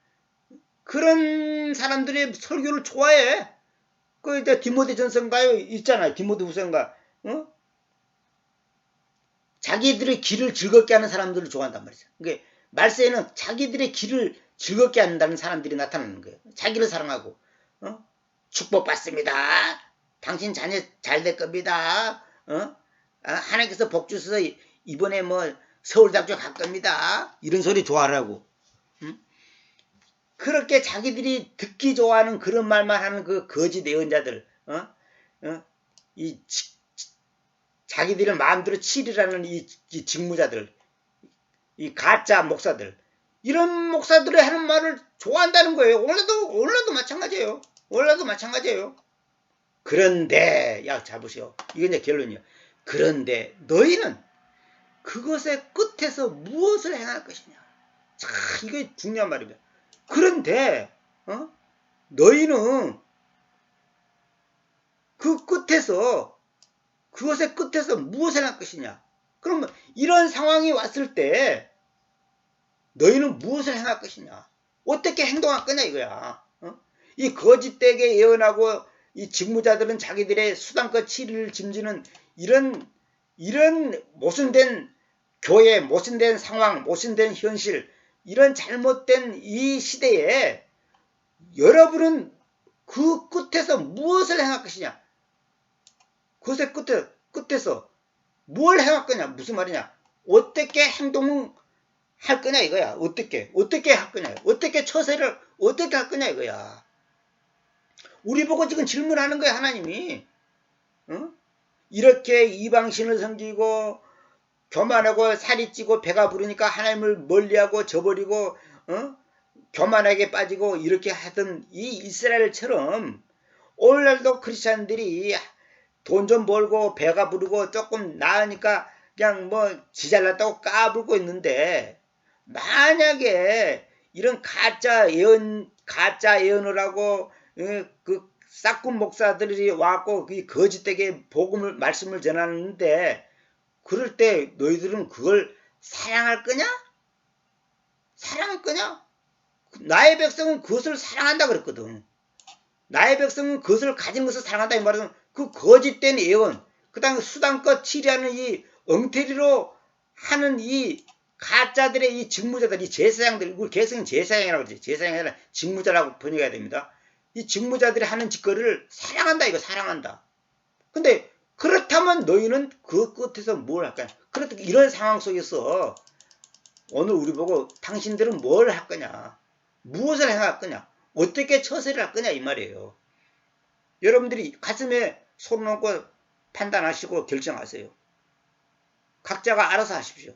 그런 사람들의 설교를 좋아해. 그 이제 디모데전서인가요? 있잖아요. 디모데후서인가. 자기들의 길을 즐겁게 하는 사람들을 좋아한단 말이죠. 그러니까 말세에는 자기들의 길을 즐겁게 한다는 사람들이 나타나는 거예요. 자기를 사랑하고 축복받습니다. 당신 자녀 잘 될 겁니다. 하나님께서 복 주셔서 이번에 뭐 서울대학교 갈 겁니다. 이런 소리 좋아하라고. 그렇게 자기들이 듣기 좋아하는 그런 말만 하는 그 거짓 예언자들, 자기들을 마음대로 치리라는 이 직무자들, 이 가짜 목사들, 이런 목사들이 하는 말을 좋아한다는 거예요. 오늘도 마찬가지예요. 그런데 잘 보세요. 이게 이제 결론이에요. 그런데 너희는 그것의 끝에서 무엇을 행할 것이냐. 자, 이게 중요한 말입니다. 그런데 너희는 그것의 끝에서 무엇을 할 것이냐. 그러면 이런 상황이 왔을 때 너희는 무엇을 행할 것이냐. 어떻게 행동할 거냐 이거야. 이 거짓되게 예언하고 이 직무자들은 자기들의 수단껏 치리를 짐지는 이런 모순된 교회, 모순된 상황, 모순된 현실, 이런 잘못된 이 시대에 여러분은 그 끝에서 무엇을 행할 것이냐. 그것의 끝에서 뭘 행할 거냐. 무슨 말이냐. 어떻게 행동을 할 거냐 이거야. 어떻게 할 거냐. 어떻게 처세를 어떻게 할 거냐 이거야. 우리 보고 지금 질문하는 거야 하나님이. 이렇게 이방신을 섬기고 교만하고 살이 찌고 배가 부르니까 하나님을 멀리하고 저버리고 교만하게 빠지고 이렇게 하던 이 이스라엘처럼 오늘날도 크리스찬들이 돈 좀 벌고 배가 부르고 조금 나으니까 그냥 뭐 지잘났다고 까불고 있는데 만약에 이런 가짜 예언을 하고 그 싹군 목사들이 와갖고 그 거짓되게 복음을 말씀을 전하는데 그럴 때 너희들은 그걸 사랑할 거냐? 사랑할 거냐? 나의 백성은 그것을 사랑한다 그랬거든. 나의 백성은 그것을 가진 것을 사랑한다 이 말은 그 거짓된 예언, 그 다음에 수단껏 치리하는 이 엉터리로 하는 이 가짜들의 이 직무자들, 이 제사장들, 우리 개성은 제사장이라고 그러지. 제사장이 아니라 직무자라고 번역해야 됩니다. 이 직무자들이 하는 짓거리를 사랑한다 이거 사랑한다. 근데 그렇다면 너희는 그 끝에서 뭘 할까요? 그렇다 이런 상황 속에서 오늘 우리 보고 당신들은 뭘 할 거냐? 무엇을 행할 거냐? 어떻게 처세를 할 거냐 이 말이에요. 여러분들이 가슴에 손 얹고 판단하시고 결정하세요. 각자가 알아서 하십시오.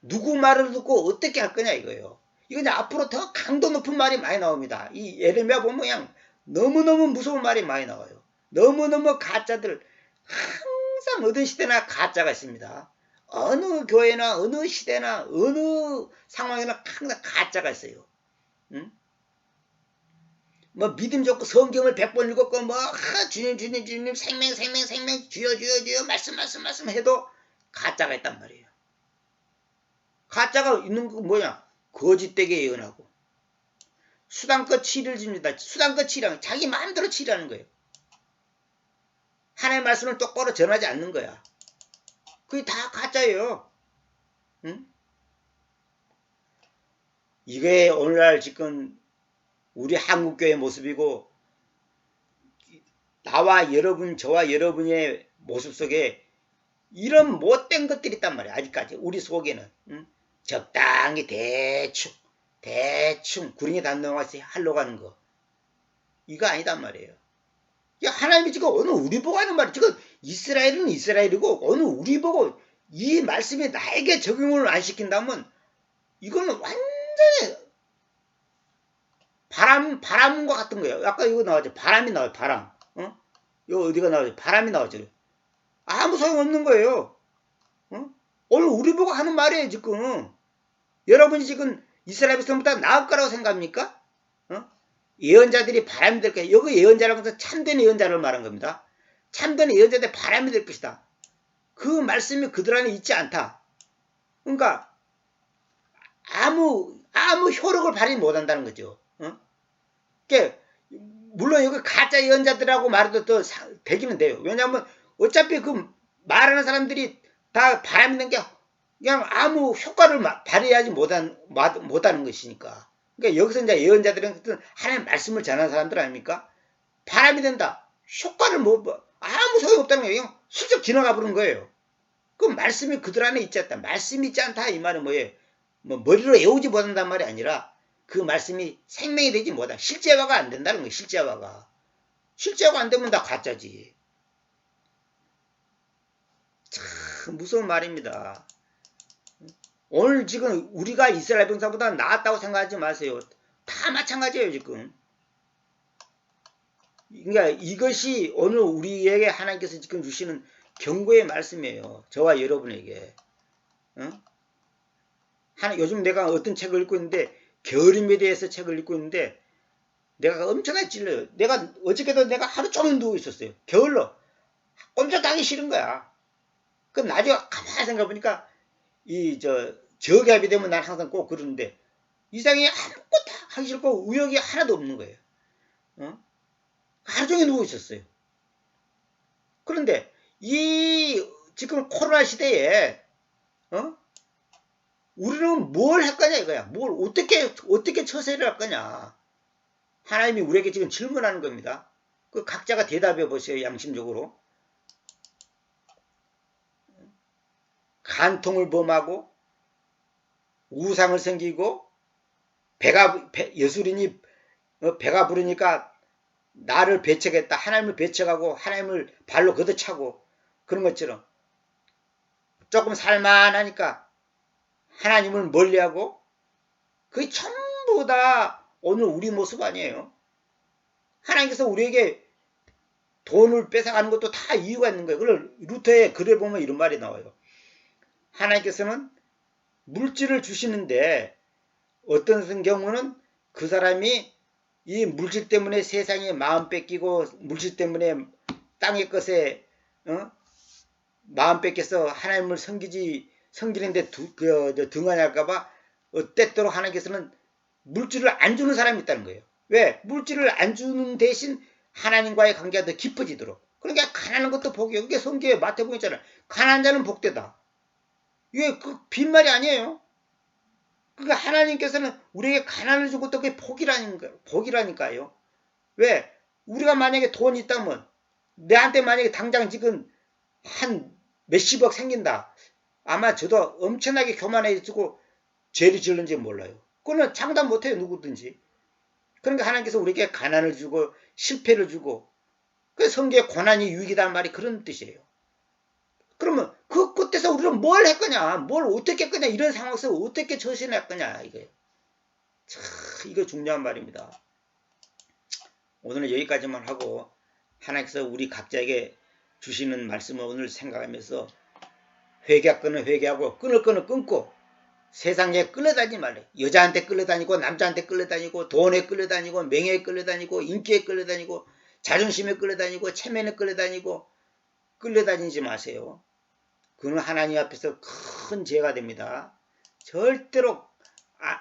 누구 말을 듣고 어떻게 할 거냐 이거예요. 이거 이제 앞으로 더 강도 높은 말이 많이 나옵니다. 이 예레미야 보면 그냥 너무너무 무서운 말이 많이 나와요. 너무너무 가짜들 항상 어느 시대나 가짜가 있습니다. 어느 교회나 어느 시대나 어느 상황이나 항상 가짜가 있어요. 응? 뭐 믿음 좋고 성경을 100번 읽었고 뭐 주님 생명 주여 말씀 해도 가짜가 있단 말이에요. 가짜가 있는 거 뭐냐? 거짓되게 예언하고 수단껏 치를 줍니다. 수단껏 치라는 자기 마음대로 치라는 거예요. 하나님의 말씀을 똑바로 전하지 않는 거야. 그게 다 가짜예요. 응? 이게 오늘날 지금 우리 한국교회의 모습이고 나와 여러분 저와 여러분의 모습 속에 이런 못된 것들이 있단 말이야. 아직까지 우리 속에는 응? 적당히 대충 구린이 단동같이 하려고 하는 거 이거 아니단 말이에요. 하나님이 지금 오늘 우리 보고 하는 말이 지금 이스라엘은 이스라엘이고 오늘 우리 보고 이 말씀이 나에게 적용을 안 시킨다면 이거는 완전히 바람과 같은 거예요. 아까 이거 나왔죠. 바람이 나와요. 바람. 이거 어디가 나오죠? 바람이 나오죠. 아무 소용없는 거예요. 오늘 우리 보고 하는 말이에요. 지금 여러분이 지금 이스라엘 백성보다 나을 거라고 생각합니까? 예언자들이 바람이 될 거예요. 여기 예언자라고 해서 참된 예언자를 말한 겁니다. 참된 예언자들 바람이 될 것이다. 그 말씀이 그들 안에 있지 않다. 그러니까 아무 효력을 발휘 못한다는 거죠. 그러니까 물론 여기 가짜 예언자들하고 말해도 또 되기는 돼요. 왜냐하면 어차피 그 말하는 사람들이 다 바람이 된 게 그냥 아무 효과를 발휘하지 못하는 것이니까. 그러니까 여기서 이제 예언자들은 하나님의 말씀을 전하는 사람들 아닙니까? 바람이 된다. 효과를 아무 소용없다는 거예요. 그냥 슬쩍 지나가 버린 거예요. 그 말씀이 그들 안에 있지 않다. 말씀이 있지 않다. 이 말은 뭐예요? 뭐 머리로 외우지 못한단 말이 아니라 그 말씀이 생명이 되지 못한다. 실제화가 안 된다는 거예요. 실제화가 안 되면 다 가짜지. 참 무서운 말입니다. 오늘 지금 우리가 이스라엘 병사보다 나았다고 생각하지 마세요. 다 마찬가지예요 지금. 그러니까 이것이 오늘 우리에게 하나님께서 지금 주시는 경고의 말씀이에요. 저와 여러분에게. 요즘 내가 어떤 책을 읽고 있는데 게으름에 대해서 책을 읽고 있는데 내가 엄청나게 찔려요. 내가 어저께도 내가 하루 종일 누워 있었어요. 게을러. 꼼짝하기 싫은 거야. 그럼 나중에 가만히 생각해보니까 저기압이 되면 난 항상 꼭 그러는데 이상하게 아무것도 하기 싫고 의욕이 하나도 없는 거예요. 하루 종일 누워 있었어요. 그런데 이 지금 코로나 시대에 우리는 뭘 할 거냐 이거야. 뭘 어떻게 처세를 할 거냐. 하나님이 우리에게 지금 질문하는 겁니다. 그 각자가 대답해 보세요. 양심적으로. 간통을 범하고 우상을 섬기고 예수님이 배가 부르니까 나를 배척했다. 하나님을 배척하고 하나님을 발로 걷어차고 그런 것처럼 조금 살만하니까 하나님을 멀리하고 그게 전부 다 오늘 우리 모습 아니에요. 하나님께서 우리에게 돈을 뺏어가는 것도 다 이유가 있는 거예요. 그걸 루터의 글에 보면 이런 말이 나와요. 하나님께서는 물질을 주시는데 어떤 경우는 그 사람이 이 물질 때문에 세상에 마음 뺏기고 물질 때문에 땅의 것에 마음 뺏겨서 하나님을 섬기는데 등한히 할까봐 때때로 하나님께서는 물질을 안 주는 사람이 있다는 거예요. 왜? 물질을 안 주는 대신 하나님과의 관계가 더 깊어지도록. 그러니까 가난한 것도 복이에요. 그게 성경에 마태복음 있잖아요. 가난한 자는 복되다. 이게 그 빈말이 아니에요. 그러니까 하나님께서는 우리에게 가난을 준 것도 그게 복이라니까요. 왜? 우리가 만약에 돈이 있다면 내한테 만약에 당장 지금 한 몇십억 생긴다. 아마 저도 엄청나게 교만해지고 죄를 지을는지 몰라요. 그거는 장담 못해요. 누구든지. 그러니까 하나님께서 우리에게 가난을 주고 실패를 주고 그 성경에 고난이 유익이란 말이 그런 뜻이에요. 그러면 그 끝에서 우리는 뭘 했거냐, 뭘 어떻게 했거냐, 이런 상황에서 어떻게 처신할 거냐 이거예요. 참 이거 중요한 말입니다. 오늘은 여기까지만 하고 하나님께서 우리 각자에게 주시는 말씀을 오늘 생각하면서 회개할 거는 회개하고 끊을 거는 끊고 세상에 끌려다니지 말래. 여자한테 끌려다니고 남자한테 끌려다니고 돈에 끌려다니고 명예에 끌려다니고 인기에 끌려다니고 자존심에 끌려다니고 체면에 끌려다니지 마세요. 그건 하나님 앞에서 큰 죄가 됩니다. 절대로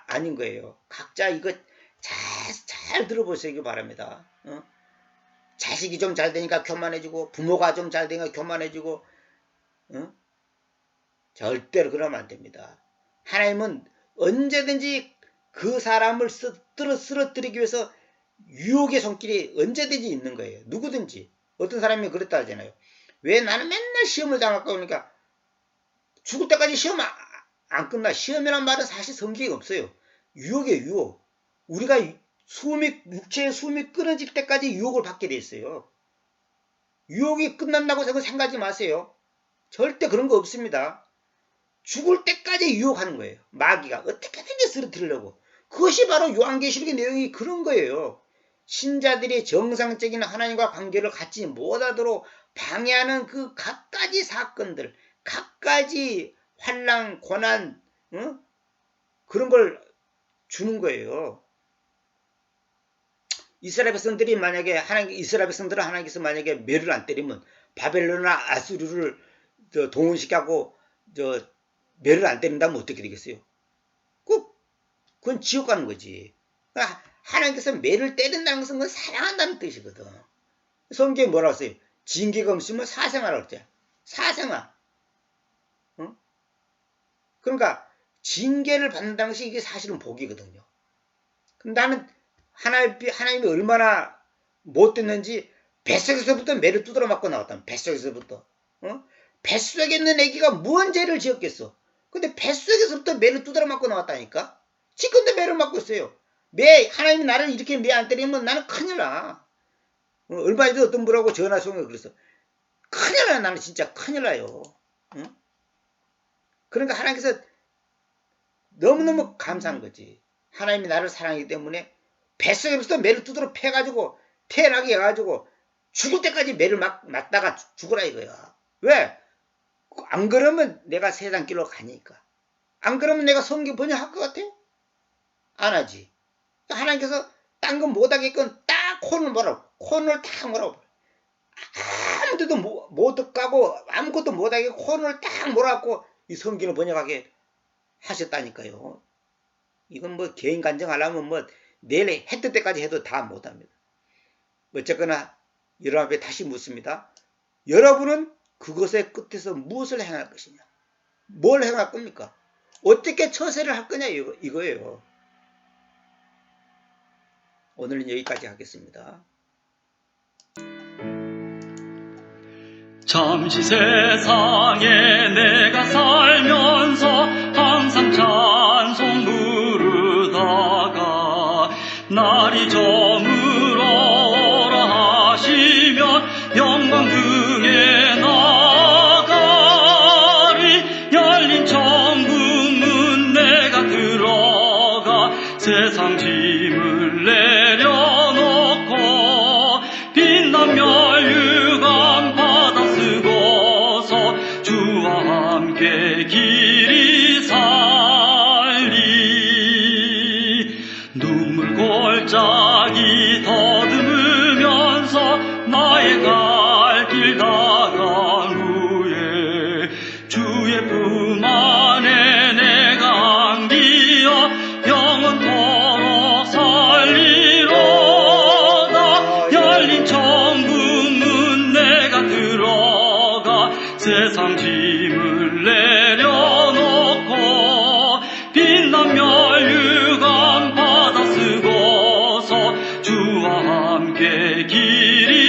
아닌 거예요. 각자 이거 잘 들어보시기 바랍니다. 자식이 좀 잘 되니까 교만해지고 부모가 좀 잘 되니까 교만해지고 절대로 그러면 안 됩니다. 하나님은 언제든지 그 사람을 쓰러뜨리기 위해서 유혹의 손길이 언제든지 있는 거예요. 누구든지. 어떤 사람이 그랬다 하잖아요. 왜 나는 맨날 시험을 당할까 그러니까 죽을 때까지 시험 안 끝나. 시험이란 말은 사실 성격이 없어요. 유혹이에요. 유혹. 우리가 육체의 숨이 끊어질 때까지 유혹을 받게 돼 있어요. 유혹이 끝난다고 생각하지 마세요. 절대 그런 거 없습니다. 죽을 때까지 유혹하는 거예요. 마귀가 어떻게든지 쓰러뜨리려고. 그것이 바로 요한계시록의 내용이 그런 거예요. 신자들이 정상적인 하나님과 관계를 갖지 못하도록 방해하는 그 갖가지 사건들, 갖가지 환난, 고난, 그런 걸 주는 거예요. 이스라엘 백성들이 만약에 이스라엘 백성들은 하나님께서 만약에 매를 안 때리면 바벨론이나 아수르를 동원시키고 매를 안 때린다면 어떻게 되겠어요? 그건 지옥 가는 거지. 그러니까 하나님께서 매를 때린다는 것은 그건 사랑한다는 뜻이거든. 성경에 뭐라고 써요? 징계가 없으면 사생활을 어때? 사생활. 그러니까 징계를 받는다는 것이 이게 사실은 복이거든요. 그럼 나는 하나님이 얼마나 못됐는지 뱃속에서부터 매를 두드려 맞고 나왔다면 뱃속에서부터. 뱃속에 있는 애기가 무슨 죄를 지었겠어? 근데 뱃속에서부터 매를 두드려 맞고 나왔다니까? 지금도 매를 맞고 있어요. 하나님이 나를 이렇게 매 안 때리면 나는 큰일 나. 얼마 전에 어떤 분하고 전화송에 그랬어. 큰일 나. 나는 진짜 큰일 나요. 그러니까 하나님께서 너무너무 감사한 거지. 하나님이 나를 사랑하기 때문에 뱃속에부터 매를 두드려 패가지고 태어나게 해가지고 죽을 때까지 매를 맞다가 죽으라 이거야. 왜? 안 그러면 내가 세상 길로 가니까. 안 그러면 내가 성경 번역할 것 같아? 안 하지. 하나님께서 딴 건 못하게끔 딱 콘을 뭐라고. 콘을 딱 뭐라고. 아무데도 못 가고 아무것도 못하게 콘을 딱 몰아갖고 이 성경을 번역하게 하셨다니까요. 이건 뭐 개인 간증하려면 뭐 내일 해 뜰 때까지 해도 다 못합니다. 어쨌거나 여러분 앞에 다시 묻습니다. 여러분은 그것의 끝에서 무엇을 행할 것이냐? 뭘 행할 겁니까? 어떻게 처세를 할 거냐 이거예요. 오늘은 여기까지 하겠습니다. 잠시 세상에 내가 살면서 항상 찬송 부르다가 날이 저물어라 하시면 영광 등에 나가리. 열린 천국 문 내가 들어가 세상 짐을 내려놓고 빛난 멸류관 받아 쓰고서 주와 함께 길이 사 다시 더듬으면서 나의 갈 길 다간 후에 주의 품 안에 내가 안기어 영원토록 살리로다. 열린 천국문 내가 들어가 세상 짐을 내려놓고 빛난 멸류관 받아 쓰고서 주와 함께 길이